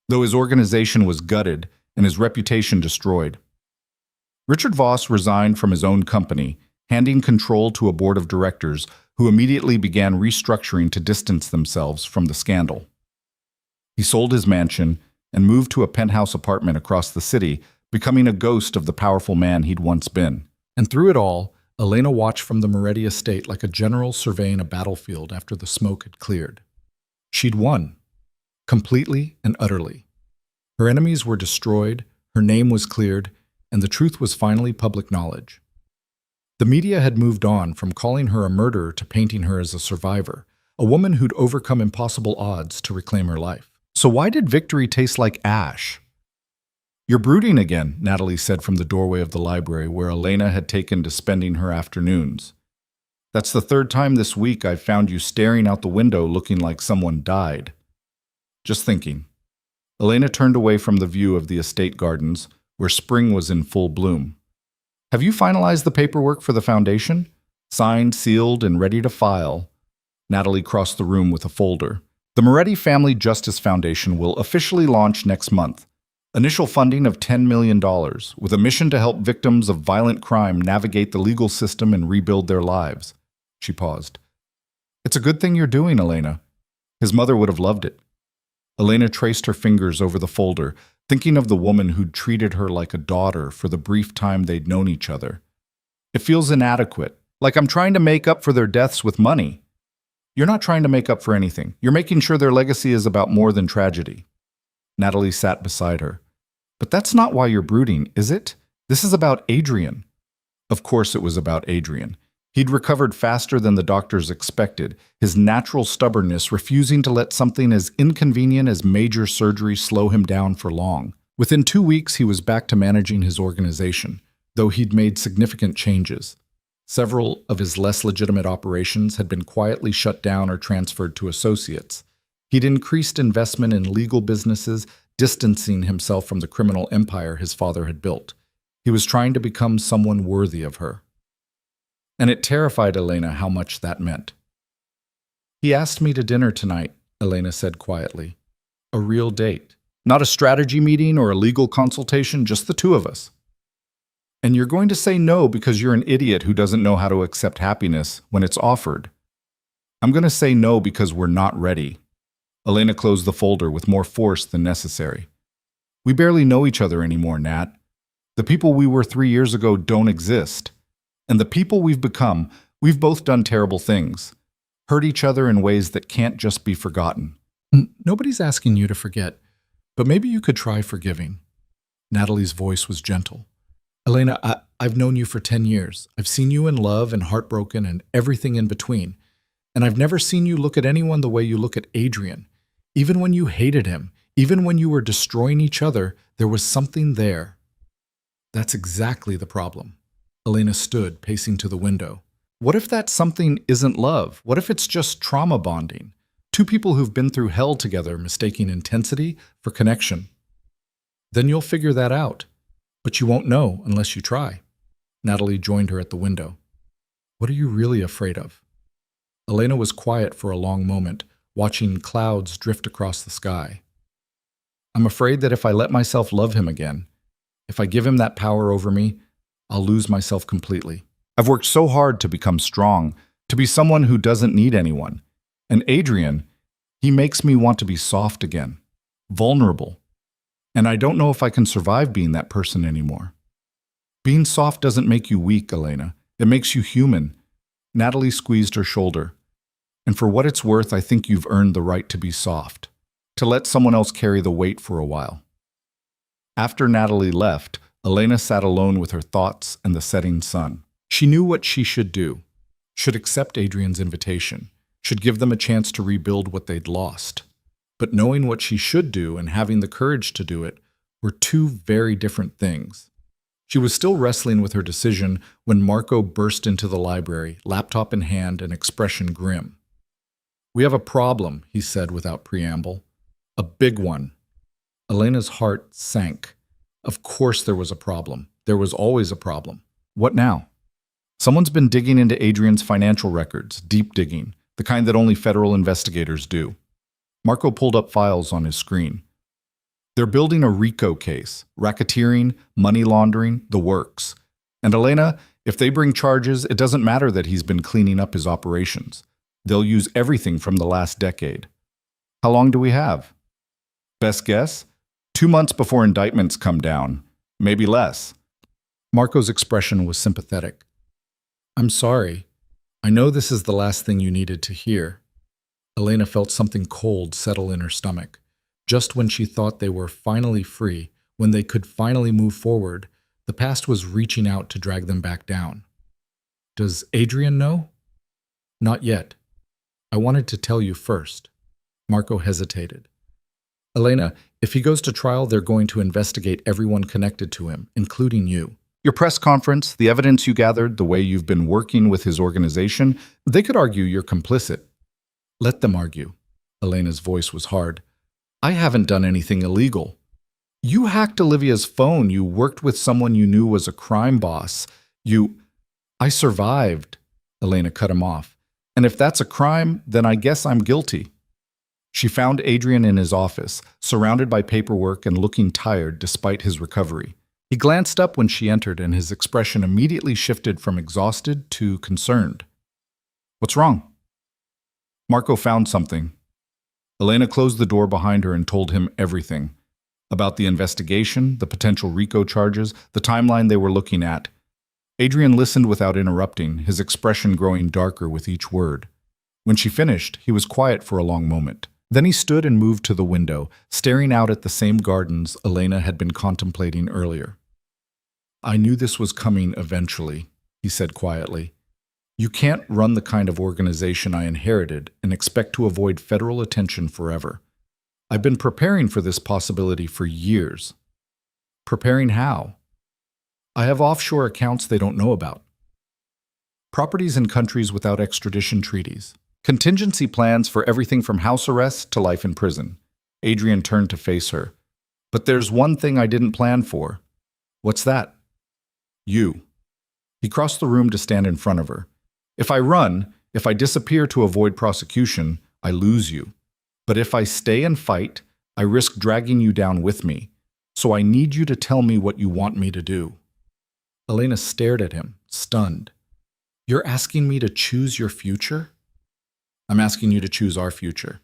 though his organization was gutted and his reputation destroyed. Richard Voss resigned from his own company, handing control to a board of directors who immediately began restructuring to distance themselves from the scandal. He sold his mansion and moved to a penthouse apartment across the city, becoming a ghost of the powerful man he'd once been. And through it all, Elena watched from the Moretti estate like a general surveying a battlefield after the smoke had cleared. She'd won, completely and utterly. Her enemies were destroyed, her name was cleared, and the truth was finally public knowledge. The media had moved on from calling her a murderer to painting her as a survivor, a woman who'd overcome impossible odds to reclaim her life. So why did victory taste like ash? You're brooding again, Natalie said from the doorway of the library where Elena had taken to spending her afternoons. That's the 3rd time this week I've found you staring out the window looking like someone died. Just thinking. Elena turned away from the view of the estate gardens, where spring was in full bloom. Have you finalized the paperwork for the foundation? Signed, sealed, and ready to file. Natalie crossed the room with a folder. The Moretti Family Justice Foundation will officially launch next month. Initial funding of $10 million, with a mission to help victims of violent crime navigate the legal system and rebuild their lives. She paused. It's a good thing you're doing, Elena. His mother would have loved it. Elena traced her fingers over the folder, thinking of the woman who'd treated her like a daughter for the brief time they'd known each other. It feels inadequate, like I'm trying to make up for their deaths with money. You're not trying to make up for anything. You're making sure their legacy is about more than tragedy. Natalie sat beside her. But that's not why you're brooding, is it? This is about Adrian. Of course it was about Adrian. He'd recovered faster than the doctors expected, his natural stubbornness refusing to let something as inconvenient as major surgery slow him down for long. Within 2 weeks, he was back to managing his organization, though he'd made significant changes. Several of his less legitimate operations had been quietly shut down or transferred to associates. He'd increased investment in legal businesses, distancing himself from the criminal empire his father had built. He was trying to become someone worthy of her. And it terrified Elena how much that meant. He asked me to dinner tonight, Elena said quietly. A real date. Not a strategy meeting or a legal consultation, just the two of us. And you're going to say no because you're an idiot who doesn't know how to accept happiness when it's offered. I'm going to say no because we're not ready. Elena closed the folder with more force than necessary. We barely know each other anymore, Nat. The people we were 3 years ago don't exist. And the people we've become, we've both done terrible things. Hurt each other in ways that can't just be forgotten. Nobody's asking you to forget, but maybe you could try forgiving. Natalie's voice was gentle. Elena, I've known you for 10 years. I've seen you in love and heartbroken and everything in between. And I've never seen you look at anyone the way you look at Adrian. Even when you hated him, even when you were destroying each other, there was something there. That's exactly the problem. Elena stood, pacing to the window. What if that something isn't love? What if it's just trauma bonding? Two people who've been through hell together mistaking intensity for connection. Then you'll figure that out. But you won't know unless you try. Natalie joined her at the window. What are you really afraid of? Elena was quiet for a long moment, watching clouds drift across the sky. I'm afraid that if I let myself love him again, if I give him that power over me, I'll lose myself completely. I've worked so hard to become strong, to be someone who doesn't need anyone. And Adrian, he makes me want to be soft again, vulnerable. And I don't know if I can survive being that person anymore. Being soft doesn't make you weak, Elena. It makes you human. Natalie squeezed her shoulder. And for what it's worth, I think you've earned the right to be soft, to let someone else carry the weight for a while. After Natalie left, Elena sat alone with her thoughts and the setting sun. She knew what she should do. Should accept Adrian's invitation. Should give them a chance to rebuild what they'd lost. But knowing what she should do and having the courage to do it were two very different things. She was still wrestling with her decision when Marco burst into the library, laptop in hand and expression grim. We have a problem, he said without preamble. A big one. Elena's heart sank. Of course there was a problem. There was always a problem. What now? Someone's been digging into Adrian's financial records, deep digging, the kind that only federal investigators do. Marco pulled up files on his screen. They're building a RICO case, racketeering, money laundering, the works. And Elena, if they bring charges, it doesn't matter that he's been cleaning up his operations. They'll use everything from the last decade. How long do we have? Best guess? 2 months before indictments come down. Maybe less. Marco's expression was sympathetic. I'm sorry. I know this is the last thing you needed to hear. Elena felt something cold settle in her stomach. Just when she thought they were finally free, when they could finally move forward, the past was reaching out to drag them back down. Does Adrian know? Not yet. I wanted to tell you first. Marco hesitated. Elena, if he goes to trial, they're going to investigate everyone connected to him, including you. Your press conference, the evidence you gathered, the way you've been working with his organization, they could argue you're complicit. Let them argue. Elena's voice was hard. I haven't done anything illegal. You hacked Olivia's phone. You worked with someone you knew was a crime boss. I survived. Elena cut him off. And if that's a crime, then I guess I'm guilty. She found Adrian in his office, surrounded by paperwork and looking tired despite his recovery. He glanced up when she entered, and his expression immediately shifted from exhausted to concerned. What's wrong? Marco found something. Elena closed the door behind her and told him everything. About the investigation, the potential RICO charges, the timeline they were looking at. Adrian listened without interrupting, his expression growing darker with each word. When she finished, he was quiet for a long moment. Then he stood and moved to the window, staring out at the same gardens Elena had been contemplating earlier. I knew this was coming eventually, he said quietly. You can't run the kind of organization I inherited and expect to avoid federal attention forever. I've been preparing for this possibility for years. Preparing how? I have offshore accounts they don't know about. Properties in countries without extradition treaties. Contingency plans for everything from house arrest to life in prison. Adrian turned to face her. But there's one thing I didn't plan for. What's that? You. He crossed the room to stand in front of her. If I run, if I disappear to avoid prosecution, I lose you. But if I stay and fight, I risk dragging you down with me. So I need you to tell me what you want me to do. Elena stared at him, stunned. You're asking me to choose your future? I'm asking you to choose our future.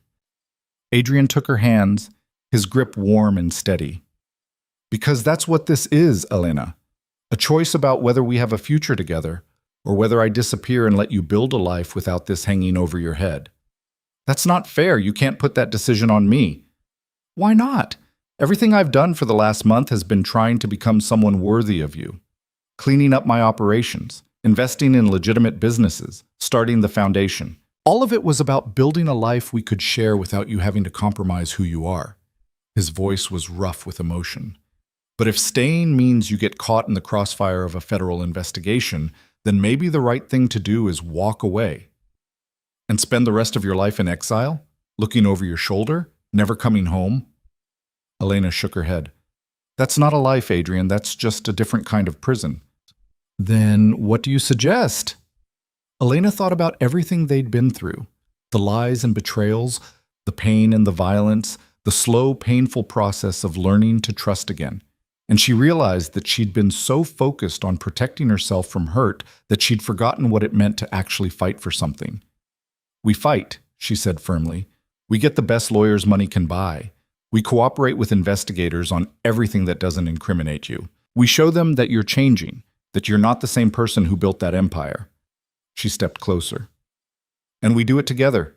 Adrian took her hands, his grip warm and steady. Because that's what this is, Elena. A choice about whether we have a future together, or whether I disappear and let you build a life without this hanging over your head. That's not fair. You can't put that decision on me. Why not? Everything I've done for the last month has been trying to become someone worthy of you. Cleaning up my operations, investing in legitimate businesses, starting the foundation. All of it was about building a life we could share without you having to compromise who you are. His voice was rough with emotion. But if staying means you get caught in the crossfire of a federal investigation, then maybe the right thing to do is walk away. And spend the rest of your life in exile, looking over your shoulder, never coming home? Elena shook her head. That's not a life, Adrian. That's just a different kind of prison. Then what do you suggest? Elena thought about everything they'd been through. The lies and betrayals, the pain and the violence, the slow, painful process of learning to trust again. And she realized that she'd been so focused on protecting herself from hurt that she'd forgotten what it meant to actually fight for something. We fight, she said firmly. We get the best lawyers money can buy. We cooperate with investigators on everything that doesn't incriminate you. We show them that you're changing, that you're not the same person who built that empire. She stepped closer. And we do it together.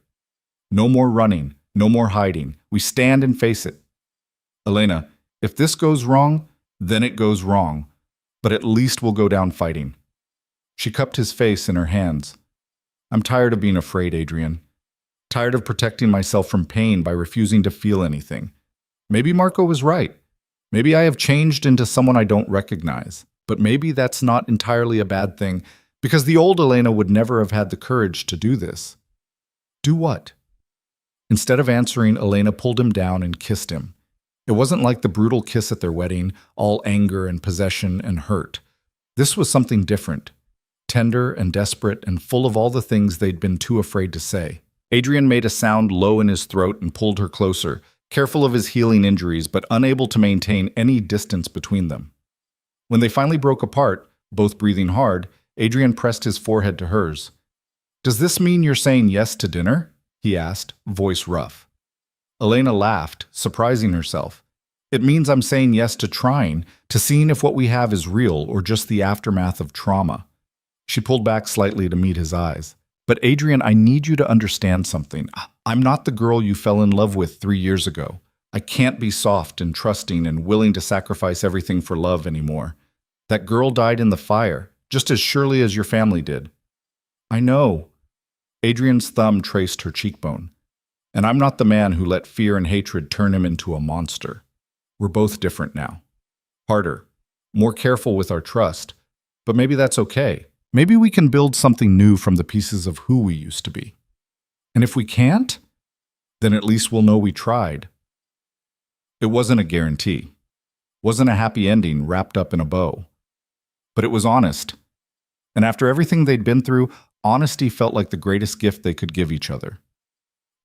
No more running, no more hiding. We stand and face it. Elena, if this goes wrong, then it goes wrong. But at least we'll go down fighting. She cupped his face in her hands. I'm tired of being afraid, Adrian. Tired of protecting myself from pain by refusing to feel anything. Maybe Marco was right. Maybe I have changed into someone I don't recognize. But maybe that's not entirely a bad thing, because the old Elena would never have had the courage to do this. Do what? Instead of answering, Elena pulled him down and kissed him. It wasn't like the brutal kiss at their wedding, all anger and possession and hurt. This was something different, tender and desperate and full of all the things they'd been too afraid to say. Adrian made a sound low in his throat and pulled her closer, careful of his healing injuries but unable to maintain any distance between them. When they finally broke apart, both breathing hard, Adrian pressed his forehead to hers. Does this mean you're saying yes to dinner? He asked, voice rough. Elena laughed, surprising herself. It means I'm saying yes to trying, to seeing if what we have is real or just the aftermath of trauma. She pulled back slightly to meet his eyes. But Adrian, I need you to understand something. I'm not the girl you fell in love with 3 years ago. I can't be soft and trusting and willing to sacrifice everything for love anymore. That girl died in the fire, just as surely as your family did. I know. Adrian's thumb traced her cheekbone. And I'm not the man who let fear and hatred turn him into a monster. We're both different now. Harder, more careful with our trust. But maybe that's okay. Maybe we can build something new from the pieces of who we used to be. And if we can't, then at least we'll know we tried. It wasn't a guarantee. Wasn't a happy ending wrapped up in a bow. But it was honest. And after everything they'd been through, honesty felt like the greatest gift they could give each other.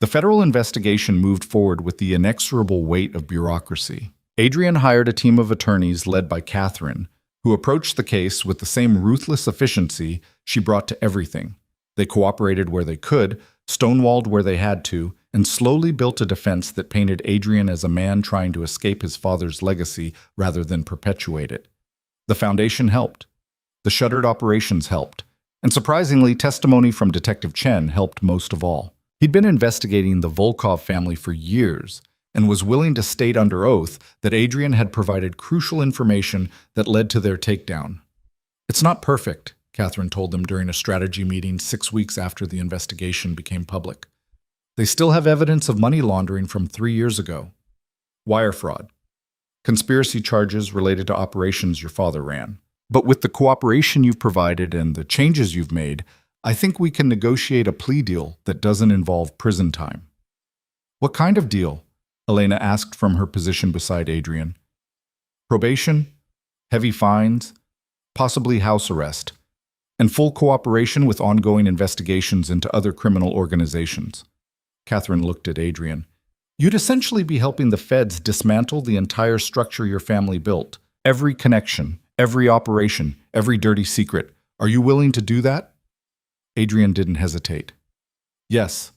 The federal investigation moved forward with the inexorable weight of bureaucracy. Adrian hired a team of attorneys led by Catherine, who approached the case with the same ruthless efficiency she brought to everything. They cooperated where they could, stonewalled where they had to, and slowly built a defense that painted Adrian as a man trying to escape his father's legacy rather than perpetuate it. The foundation helped. The shuttered operations helped. And surprisingly, testimony from Detective Chen helped most of all. He'd been investigating the Volkov family for years and was willing to state under oath that Adrian had provided crucial information that led to their takedown. It's not perfect, Catherine told them during a strategy meeting 6 weeks after the investigation became public. They still have evidence of money laundering from 3 years ago. Wire fraud. Conspiracy charges related to operations your father ran. But with the cooperation you've provided and the changes you've made, I think we can negotiate a plea deal that doesn't involve prison time. What kind of deal? Elena asked from her position beside Adrian. Probation, heavy fines, possibly house arrest, and full cooperation with ongoing investigations into other criminal organizations. Catherine looked at Adrian. You'd essentially be helping the feds dismantle the entire structure your family built. Every connection, every operation, every dirty secret. Are you willing to do that? Adrian didn't hesitate. Yes,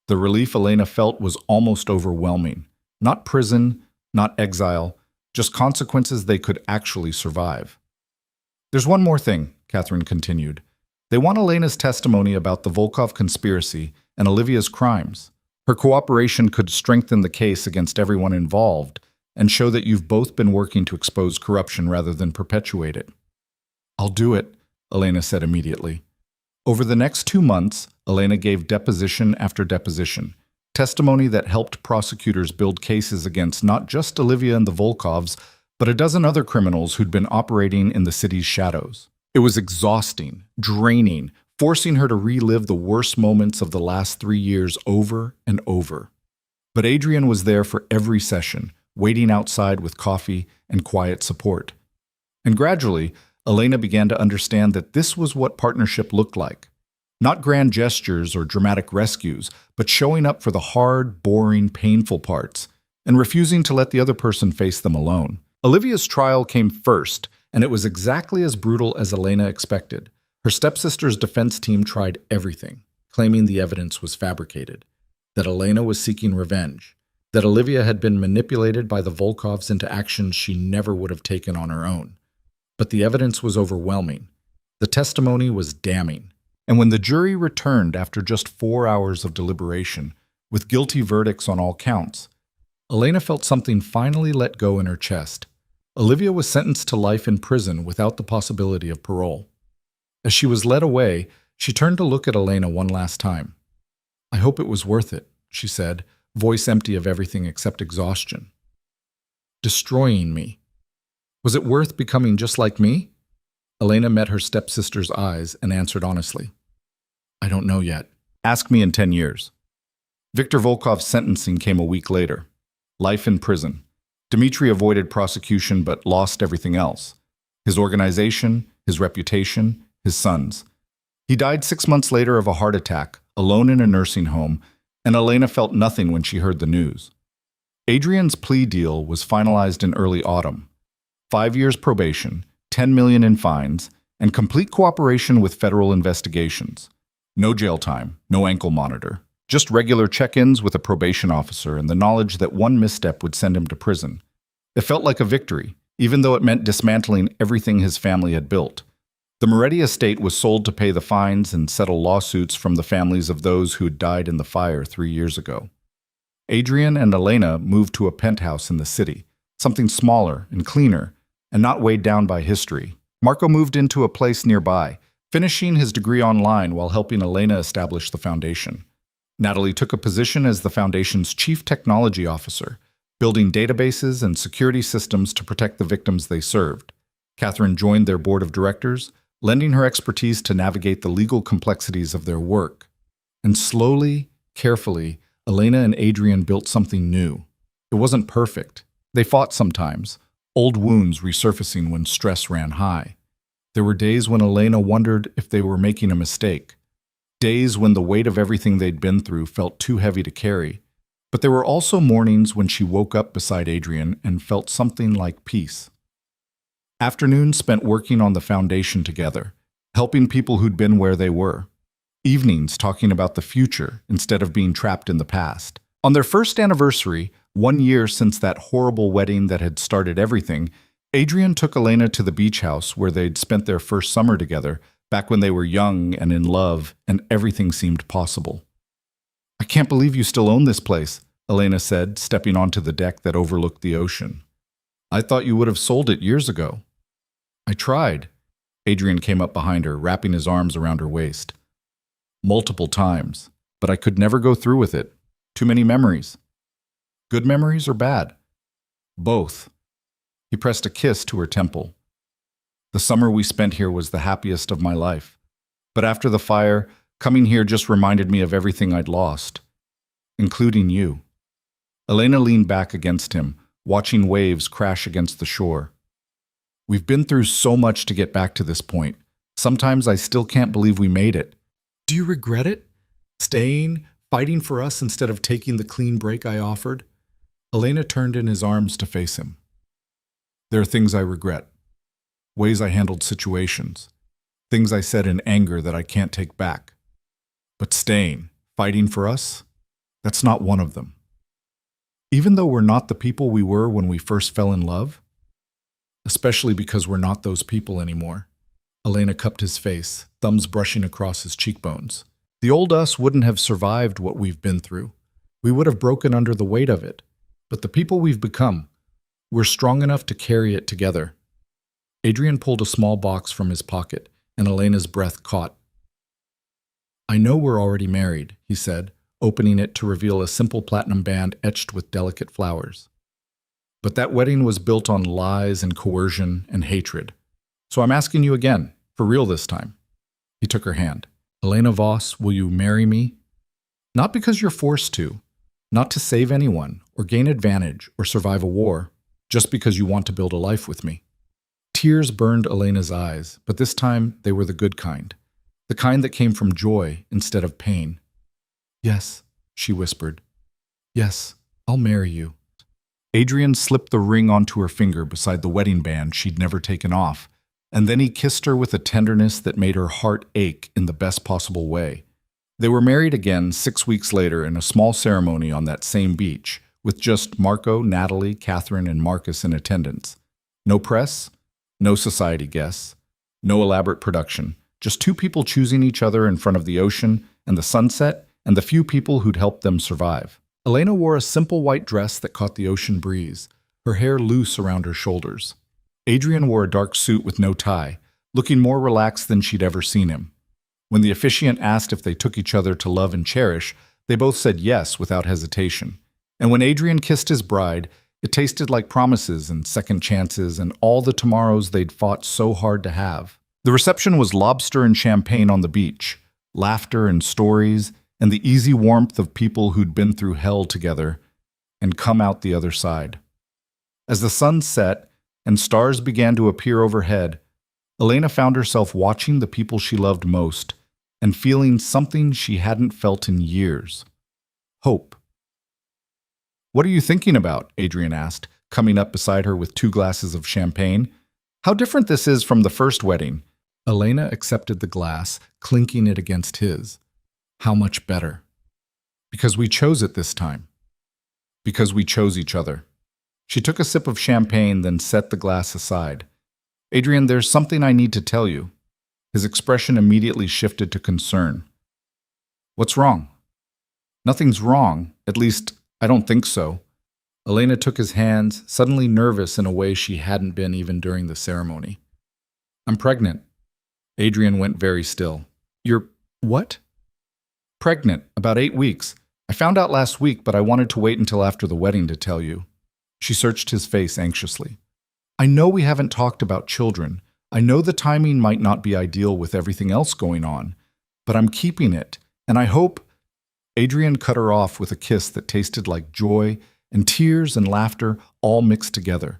The relief Elena felt was almost overwhelming. Not prison, not exile, just consequences they could actually survive. There's one more thing, Catherine continued. They want Elena's testimony about the Volkov conspiracy and Olivia's crimes. Her cooperation could strengthen the case against everyone involved and show that you've both been working to expose corruption rather than perpetuate it. I'll do it, Elena said immediately. Over the next 2 months, Elena gave deposition after deposition, testimony that helped prosecutors build cases against not just Olivia and the Volkovs, but a dozen other criminals who'd been operating in the city's shadows. It was exhausting, draining, forcing her to relive the worst moments of the last 3 years over and over. But Adrian was there for every session, waiting outside with coffee and quiet support. And gradually, Elena began to understand that this was what partnership looked like. Not grand gestures or dramatic rescues, but showing up for the hard, boring, painful parts, and refusing to let the other person face them alone. Olivia's trial came first, and it was exactly as brutal as Elena expected. Her stepsister's defense team tried everything, claiming the evidence was fabricated, that Elena was seeking revenge, that Olivia had been manipulated by the Volkovs into actions she never would have taken on her own. But the evidence was overwhelming. The testimony was damning. And when the jury returned after just 4 hours of deliberation, with guilty verdicts on all counts, Elena felt something finally let go in her chest. Olivia was sentenced to life in prison without the possibility of parole. As she was led away, she turned to look at Elena one last time. "I hope it was worth it," she said, voice empty of everything except exhaustion. "Destroying me. Was it worth becoming just like me?" Elena met her stepsister's eyes and answered honestly. "I don't know yet. Ask me in 10 years. Viktor Volkov's sentencing came a week later. Life in prison. Dmitry avoided prosecution but lost everything else. His organization, his reputation, his sons. He died 6 months later of a heart attack, alone in a nursing home, and Elena felt nothing when she heard the news. Adrian's plea deal was finalized in early autumn. 5 years probation, 10 million in fines, and complete cooperation with federal investigations. No jail time, no ankle monitor. Just regular check-ins with a probation officer and the knowledge that one misstep would send him to prison. It felt like a victory, even though it meant dismantling everything his family had built. The Moretti estate was sold to pay the fines and settle lawsuits from the families of those who had died in the fire 3 years ago. Adrian and Elena moved to a penthouse in the city, something smaller and cleaner, and not weighed down by history. Marco moved into a place nearby, finishing his degree online while helping Elena establish the foundation. Natalie took a position as the foundation's chief technology officer, building databases and security systems to protect the victims they served. Catherine joined their board of directors, lending her expertise to navigate the legal complexities of their work. And slowly, carefully, Elena and Adrian built something new. It wasn't perfect. They fought sometimes, old wounds resurfacing when stress ran high. There were days when Elena wondered if they were making a mistake. Days when the weight of everything they'd been through felt too heavy to carry. But there were also mornings when she woke up beside Adrian and felt something like peace. Afternoons spent working on the foundation together, helping people who'd been where they were. Evenings talking about the future instead of being trapped in the past. On their first anniversary, 1 year since that horrible wedding that had started everything, Adrian took Elena to the beach house where they'd spent their first summer together, back when they were young and in love and everything seemed possible. "I can't believe you still own this place," Elena said, stepping onto the deck that overlooked the ocean. "I thought you would have sold it years ago." "I tried." Adrian came up behind her, wrapping his arms around her waist. "Multiple times, but I could never go through with it. Too many memories." "Good memories or bad?" "Both." He pressed a kiss to her temple. "The summer we spent here was the happiest of my life. But after the fire, coming here just reminded me of everything I'd lost, including you." Elena leaned back against him, watching waves crash against the shore. "We've been through so much to get back to this point. Sometimes I still can't believe we made it." "Do you regret it? Staying, fighting for us instead of taking the clean break I offered?" Elena turned in his arms to face him. "There are things I regret. Ways I handled situations. Things I said in anger that I can't take back. But staying, fighting for us, That's not one of them. Even though we're not the people we were when we first fell in love, especially because we're not those people anymore. Elena cupped his face, thumbs brushing across his cheekbones. The old us wouldn't have survived what we've been through. We would have broken under the weight of it. But the people we've become, we're strong enough to carry it together. Adrian pulled a small box from his pocket, and Elena's breath caught. I know we're already married, he said, opening it to reveal a simple platinum band etched with delicate flowers. But that wedding was built on lies and coercion and hatred. So I'm asking you again, for real this time. He took her hand. Elena Voss, will you marry me? Not because you're forced to, not to save anyone, or gain advantage, or survive a war, just because you want to build a life with me. Tears burned Elena's eyes, but this time they were the good kind, the kind that came from joy instead of pain. Yes, she whispered. Yes, I'll marry you. Adrian slipped the ring onto her finger beside the wedding band she'd never taken off, and then he kissed her with a tenderness that made her heart ache in the best possible way. They were married again 6 weeks later in a small ceremony on that same beach, with just Marco, Natalie, Catherine, and Marcus in attendance. No press, no society guests, no elaborate production, just two people choosing each other in front of the ocean and the sunset and the few people who'd helped them survive. Elena wore a simple white dress that caught the ocean breeze, her hair loose around her shoulders. Adrian wore a dark suit with no tie, looking more relaxed than she'd ever seen him. When the officiant asked if they took each other to love and cherish, they both said yes without hesitation. And when Adrian kissed his bride, it tasted like promises and second chances and all the tomorrows they'd fought so hard to have. The reception was lobster and champagne on the beach, laughter and stories, and the easy warmth of people who'd been through hell together and come out the other side. As the sun set and stars began to appear overhead, Elena found herself watching the people she loved most and feeling something she hadn't felt in years. Hope. What are you thinking about? Adrian asked, coming up beside her with 2 glasses of champagne. How different this is from the first wedding. Elena accepted the glass, clinking it against his. How much better. Because we chose it this time. Because we chose each other. She took a sip of champagne, then set the glass aside. Adrian, there's something I need to tell you. His expression immediately shifted to concern. What's wrong? Nothing's wrong. At least, I don't think so. Elena took his hands, suddenly nervous in a way she hadn't been even during the ceremony. I'm pregnant. Adrian went very still. You're what? Pregnant, about 8 weeks. I found out last week, but I wanted to wait until after the wedding to tell you. She searched his face anxiously. I know we haven't talked about children. I know the timing might not be ideal with everything else going on, but I'm keeping it, and I hope... Adrian cut her off with a kiss that tasted like joy and tears and laughter all mixed together.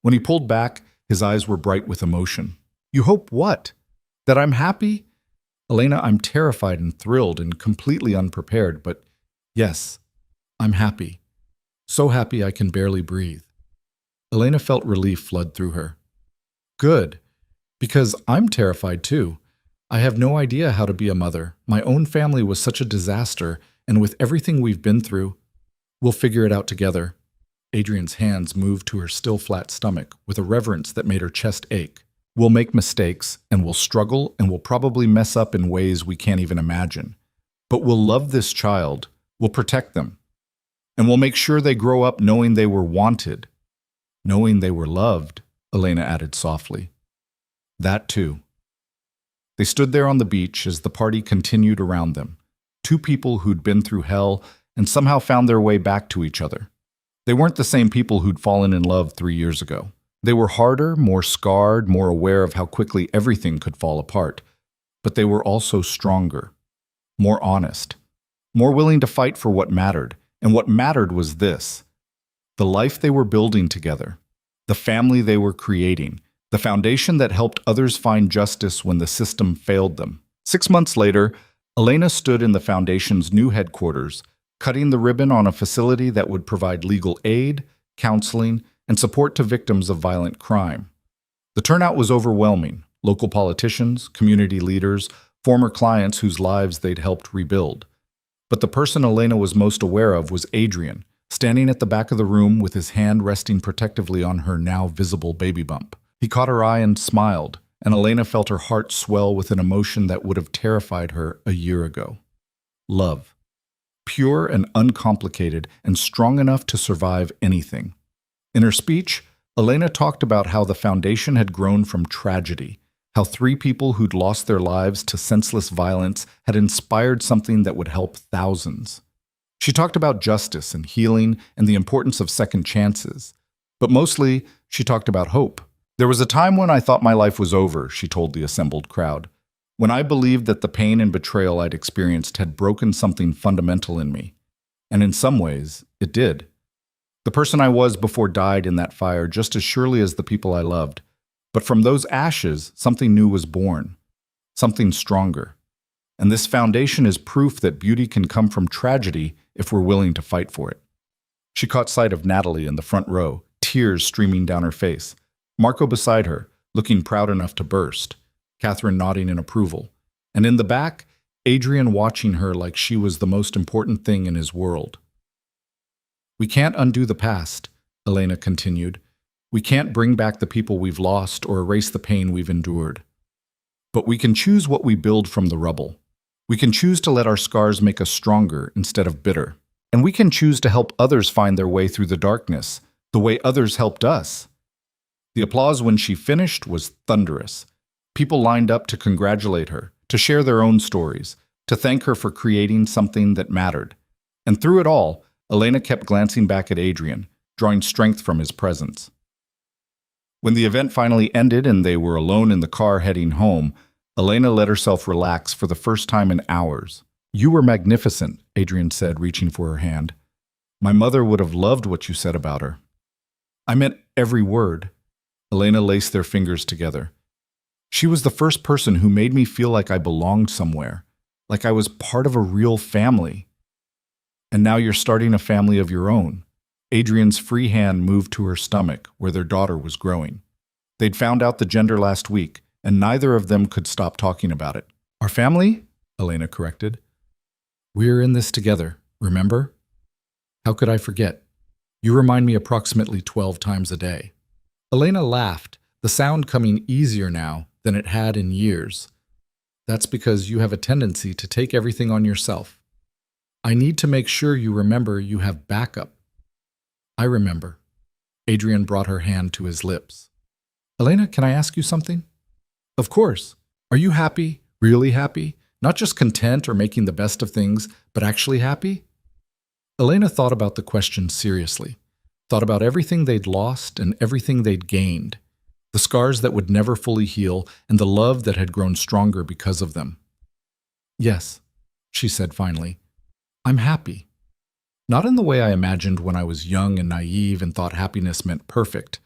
When he pulled back, his eyes were bright with emotion. You hope what? That I'm happy? Elena, I'm terrified and thrilled and completely unprepared, but yes, I'm happy. So happy I can barely breathe. Elena felt relief flood through her. Good, because I'm terrified too. I have no idea how to be a mother. My own family was such a disaster, and with everything we've been through, we'll figure it out together. Adrian's hands moved to her still flat stomach with a reverence that made her chest ache. We'll make mistakes, and we'll struggle, and we'll probably mess up in ways we can't even imagine. But we'll love this child, we'll protect them, and we'll make sure they grow up knowing they were wanted, knowing they were loved, Elena added softly. That too. They stood there on the beach as the party continued around them, 2 people who'd been through hell and somehow found their way back to each other. They weren't the same people who'd fallen in love 3 years ago. They were harder, more scarred, more aware of how quickly everything could fall apart. But they were also stronger, more honest, more willing to fight for what mattered. And what mattered was this: the life they were building together, the family they were creating, the foundation that helped others find justice when the system failed them. 6 months later, Elena stood in the foundation's new headquarters, cutting the ribbon on a facility that would provide legal aid, counseling, and support to victims of violent crime. The turnout was overwhelming: local politicians, community leaders, former clients whose lives they'd helped rebuild. But the person Elena was most aware of was Adrian, standing at the back of the room with his hand resting protectively on her now visible baby bump. He caught her eye and smiled, and Elena felt her heart swell with an emotion that would have terrified her a year ago. Love. Pure and uncomplicated, and strong enough to survive anything. In her speech, Elena talked about how the foundation had grown from tragedy, how 3 people who'd lost their lives to senseless violence had inspired something that would help thousands. She talked about justice and healing and the importance of second chances. But mostly, she talked about hope. There was a time when I thought my life was over, she told the assembled crowd. When I believed that the pain and betrayal I'd experienced had broken something fundamental in me. And in some ways, it did. The person I was before died in that fire just as surely as the people I loved. But from those ashes, something new was born. Something stronger. And this foundation is proof that beauty can come from tragedy if we're willing to fight for it. She caught sight of Natalie in the front row, tears streaming down her face. Marco beside her, looking proud enough to burst. Catherine nodding in approval. And in the back, Adrian watching her like she was the most important thing in his world. We can't undo the past, Elena continued. We can't bring back the people we've lost or erase the pain we've endured. But we can choose what we build from the rubble. We can choose to let our scars make us stronger instead of bitter. And we can choose to help others find their way through the darkness, the way others helped us. The applause when she finished was thunderous. People lined up to congratulate her, to share their own stories, to thank her for creating something that mattered. And through it all, Elena kept glancing back at Adrian, drawing strength from his presence. When the event finally ended and they were alone in the car heading home, Elena let herself relax for the first time in hours. You were magnificent, Adrian said, reaching for her hand. My mother would have loved what you said about her. I meant every word. Elena laced their fingers together. She was the first person who made me feel like I belonged somewhere, like I was part of a real family. And now you're starting a family of your own. Adrian's free hand moved to her stomach, where their daughter was growing. They'd found out the gender last week, and neither of them could stop talking about it. Our family? Elena corrected. We're in this together, remember? How could I forget? You remind me approximately 12 times a day. Elena laughed, the sound coming easier now than it had in years. That's because you have a tendency to take everything on yourself. I need to make sure you remember you have backup. I remember. Adrian brought her hand to his lips. Elena, can I ask you something? Of course. Are you happy? Really happy? Not just content or making the best of things, but actually happy? Elena thought about the question seriously. Thought about everything they'd lost and everything they'd gained. The scars that would never fully heal and the love that had grown stronger because of them. Yes, she said finally. I'm happy. Not in the way I imagined when I was young and naive and thought happiness meant perfect,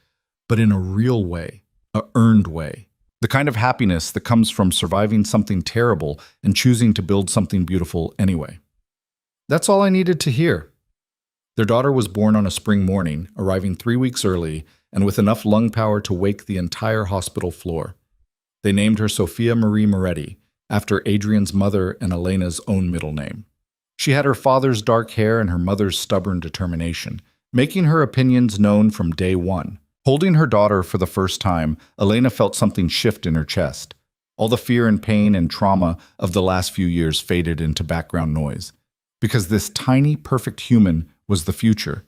but in a real way, a earned way. The kind of happiness that comes from surviving something terrible and choosing to build something beautiful anyway. That's all I needed to hear. Their daughter was born on a spring morning, arriving 3 weeks early, and with enough lung power to wake the entire hospital floor. They named her Sophia Marie Moretti, after Adrian's mother and Elena's own middle name. She had her father's dark hair and her mother's stubborn determination, making her opinions known from day one. Holding her daughter for the first time, Elena felt something shift in her chest. All the fear and pain and trauma of the last few years faded into background noise. Because this tiny, perfect human was the future,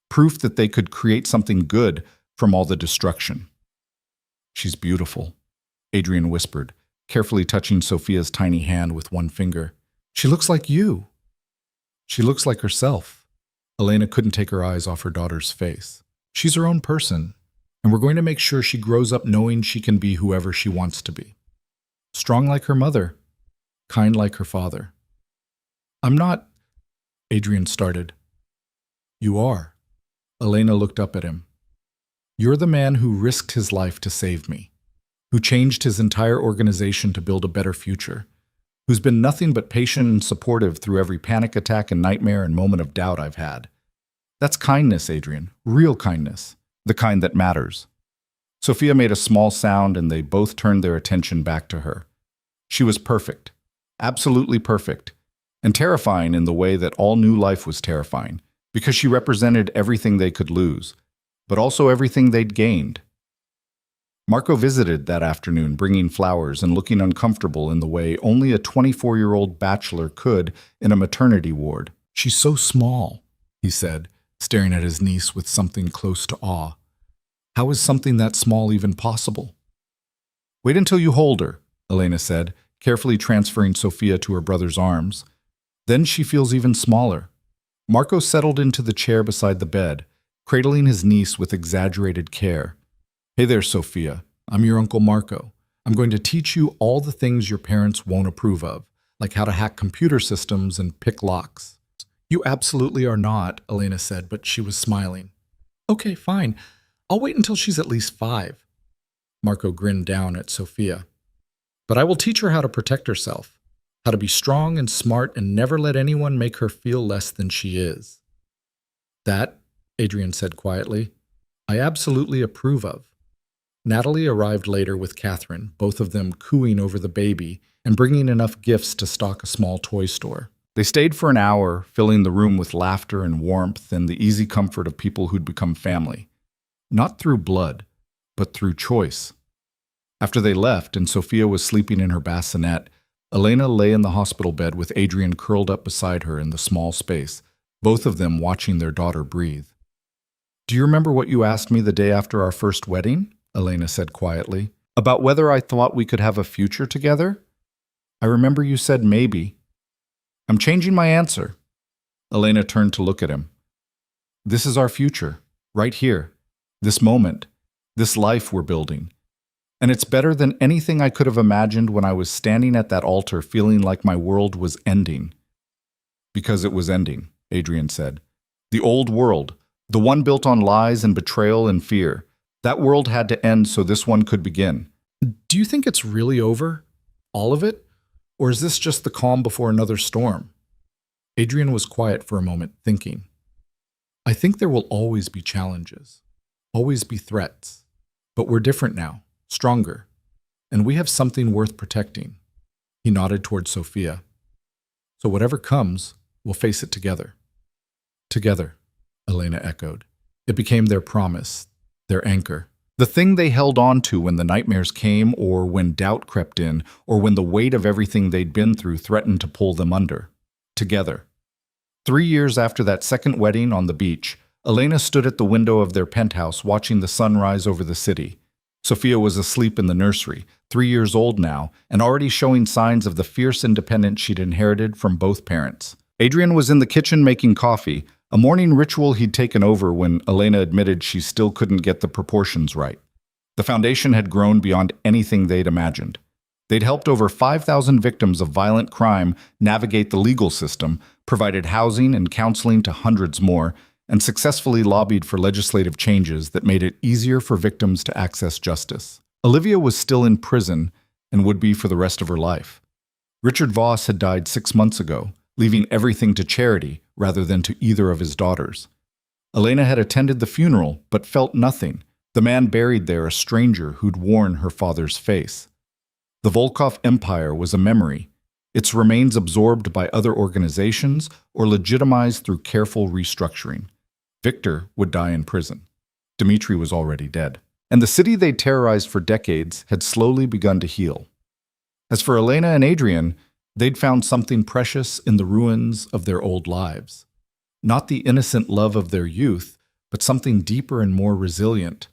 proof that they could create something good from all the destruction. She's beautiful, Adrian whispered, carefully touching Sophia's tiny hand with one finger. She looks like you. She looks like herself. Elena couldn't take her eyes off her daughter's face. She's her own person, and we're going to make sure she grows up knowing she can be whoever she wants to be. Strong like her mother, kind like her father. I'm not, Adrian started. You are. Elena looked up at him. You're the man who risked his life to save me, who changed his entire organization to build a better future, who's been nothing but patient and supportive through every panic attack and nightmare and moment of doubt I've had. That's kindness, Adrian, real kindness, the kind that matters. Sophia made a small sound and they both turned their attention back to her. She was perfect, absolutely perfect, and terrifying in the way that all new life was terrifying, because she represented everything they could lose, but also everything they'd gained. Marco visited that afternoon, bringing flowers and looking uncomfortable in the way only a 24-year-old bachelor could in a maternity ward. "She's so small," he said, staring at his niece with something close to awe. "How is something that small even possible?" "Wait until you hold her," Elena said, carefully transferring Sophia to her brother's arms. "Then she feels even smaller." Marco settled into the chair beside the bed, cradling his niece with exaggerated care. "Hey there, Sophia. I'm your Uncle Marco. I'm going to teach you all the things your parents won't approve of, like how to hack computer systems and pick locks." "You absolutely are not," Elena said, but she was smiling. "Okay, fine. I'll wait until she's at least 5. Marco grinned down at Sophia. "But I will teach her how to protect herself, how to be strong and smart and never let anyone make her feel less than she is." "That," Adrian said quietly, "I absolutely approve of." Natalie arrived later with Catherine, both of them cooing over the baby and bringing enough gifts to stock a small toy store. They stayed for an hour, filling the room with laughter and warmth and the easy comfort of people who'd become family. Not through blood, but through choice. After they left and Sophia was sleeping in her bassinet, Elena lay in the hospital bed with Adrian curled up beside her in the small space, both of them watching their daughter breathe. "Do you remember what you asked me the day after our first wedding?" Elena said quietly. "About whether I thought we could have a future together? I remember you said maybe. I'm changing my answer." Elena turned to look at him. "This is our future, right here, this moment, this life we're building. And it's better than anything I could have imagined when I was standing at that altar feeling like my world was ending." "Because it was ending," Adrian said. "The old world, the one built on lies and betrayal and fear. That world had to end so this one could begin." "Do you think it's really over? All of it? Or is this just the calm before another storm?" Adrian was quiet for a moment, thinking. "I think there will always be challenges, always be threats. But we're different now, stronger. And we have something worth protecting." He nodded toward Sophia. "So whatever comes, we'll face it together." "Together," Elena echoed. It became their promise, their anchor. The thing they held on to when the nightmares came, or when doubt crept in, or when the weight of everything they'd been through threatened to pull them under. Together. 3 years after that second wedding on the beach, Elena stood at the window of their penthouse watching the sun rise over the city. Sophia was asleep in the nursery, 3 years old now, and already showing signs of the fierce independence she'd inherited from both parents. Adrian was in the kitchen making coffee, a morning ritual he'd taken over when Elena admitted she still couldn't get the proportions right. The foundation had grown beyond anything they'd imagined. They'd helped over 5,000 victims of violent crime navigate the legal system, provided housing and counseling to hundreds more, and successfully lobbied for legislative changes that made it easier for victims to access justice. Olivia was still in prison and would be for the rest of her life. Richard Voss had died 6 months ago, leaving everything to charity rather than to either of his daughters. Elena had attended the funeral, but felt nothing, the man buried there a stranger who'd worn her father's face. The Volkov Empire was a memory, its remains absorbed by other organizations or legitimized through careful restructuring. Victor would die in prison. Dmitri was already dead. And the city they'd terrorized for decades had slowly begun to heal. As for Elena and Adrian, they'd found something precious in the ruins of their old lives. Not the innocent love of their youth, but something deeper and more resilient.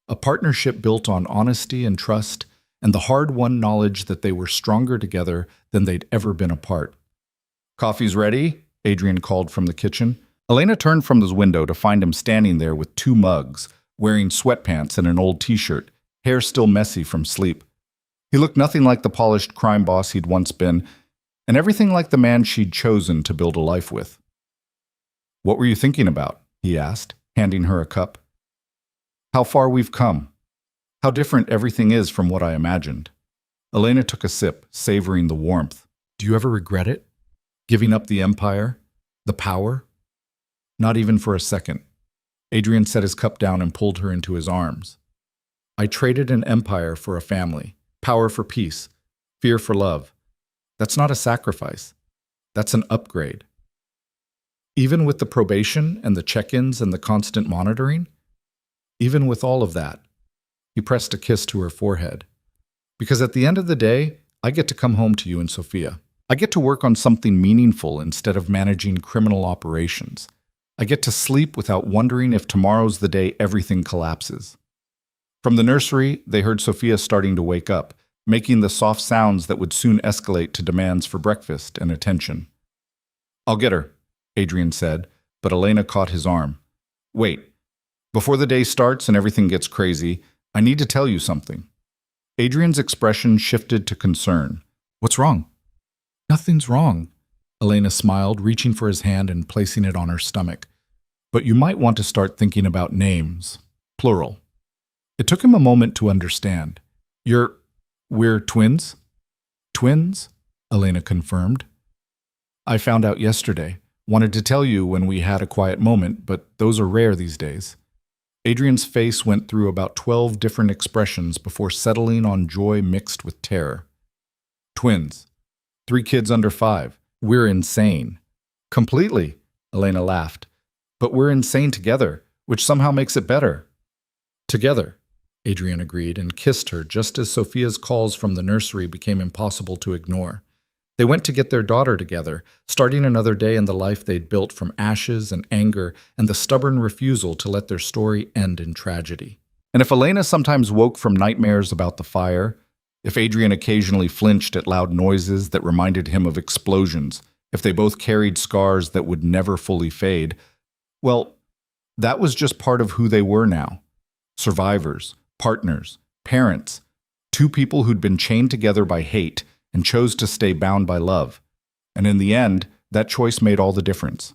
A partnership built on honesty and trust, and the hard-won knowledge that they were stronger together than they'd ever been apart. "Coffee's ready?" Adrian called from the kitchen. Elena turned from his window to find him standing there with 2 mugs, wearing sweatpants and an old t-shirt, hair still messy from sleep. He looked nothing like the polished crime boss he'd once been, and everything like the man she'd chosen to build a life with. "What were you thinking about?" he asked, handing her a cup. "How far we've come. How different everything is from what I imagined." Elena took a sip, savoring the warmth. "Do you ever regret it? Giving up the empire? The power?" "Not even for a second." Adrian set his cup down and pulled her into his arms. "I traded an empire for a family, power for peace, fear for love. That's not a sacrifice. That's an upgrade. Even with the probation and the check-ins and the constant monitoring? Even with all of that, he pressed a kiss to her forehead. Because at the end of the day, I get to come home to you and Sophia. I get to work on something meaningful instead of managing criminal operations. I get to sleep without wondering if tomorrow's the day everything collapses. From the nursery, they heard Sophia starting to wake up, making the soft sounds that would soon escalate to demands for breakfast and attention. I'll get her, Adrian said, but Elena caught his arm. Wait, before the day starts and everything gets crazy, I need to tell you something. Adrian's expression shifted to concern. What's wrong? Nothing's wrong. Elena smiled, reaching for his hand and placing it on her stomach. But you might want to start thinking about names. Plural. It took him a moment to understand. We're twins? Twins? Elena confirmed. I found out yesterday. Wanted to tell you when we had a quiet moment, but those are rare these days. Adrian's face went through about 12 different expressions before settling on joy mixed with terror. Twins. 3 kids under 5. We're insane. Completely, Elena laughed. But we're insane together, which somehow makes it better. Together, Adrian agreed and kissed her just as Sophia's calls from the nursery became impossible to ignore. They went to get their daughter together, starting another day in the life they'd built from ashes and anger and the stubborn refusal to let their story end in tragedy. And if Elena sometimes woke from nightmares about the fire, if Adrian occasionally flinched at loud noises that reminded him of explosions, if they both carried scars that would never fully fade, well, that was just part of who they were now. Survivors, partners, parents, 2 people who'd been chained together by hate and chose to stay bound by love. And in the end, that choice made all the difference.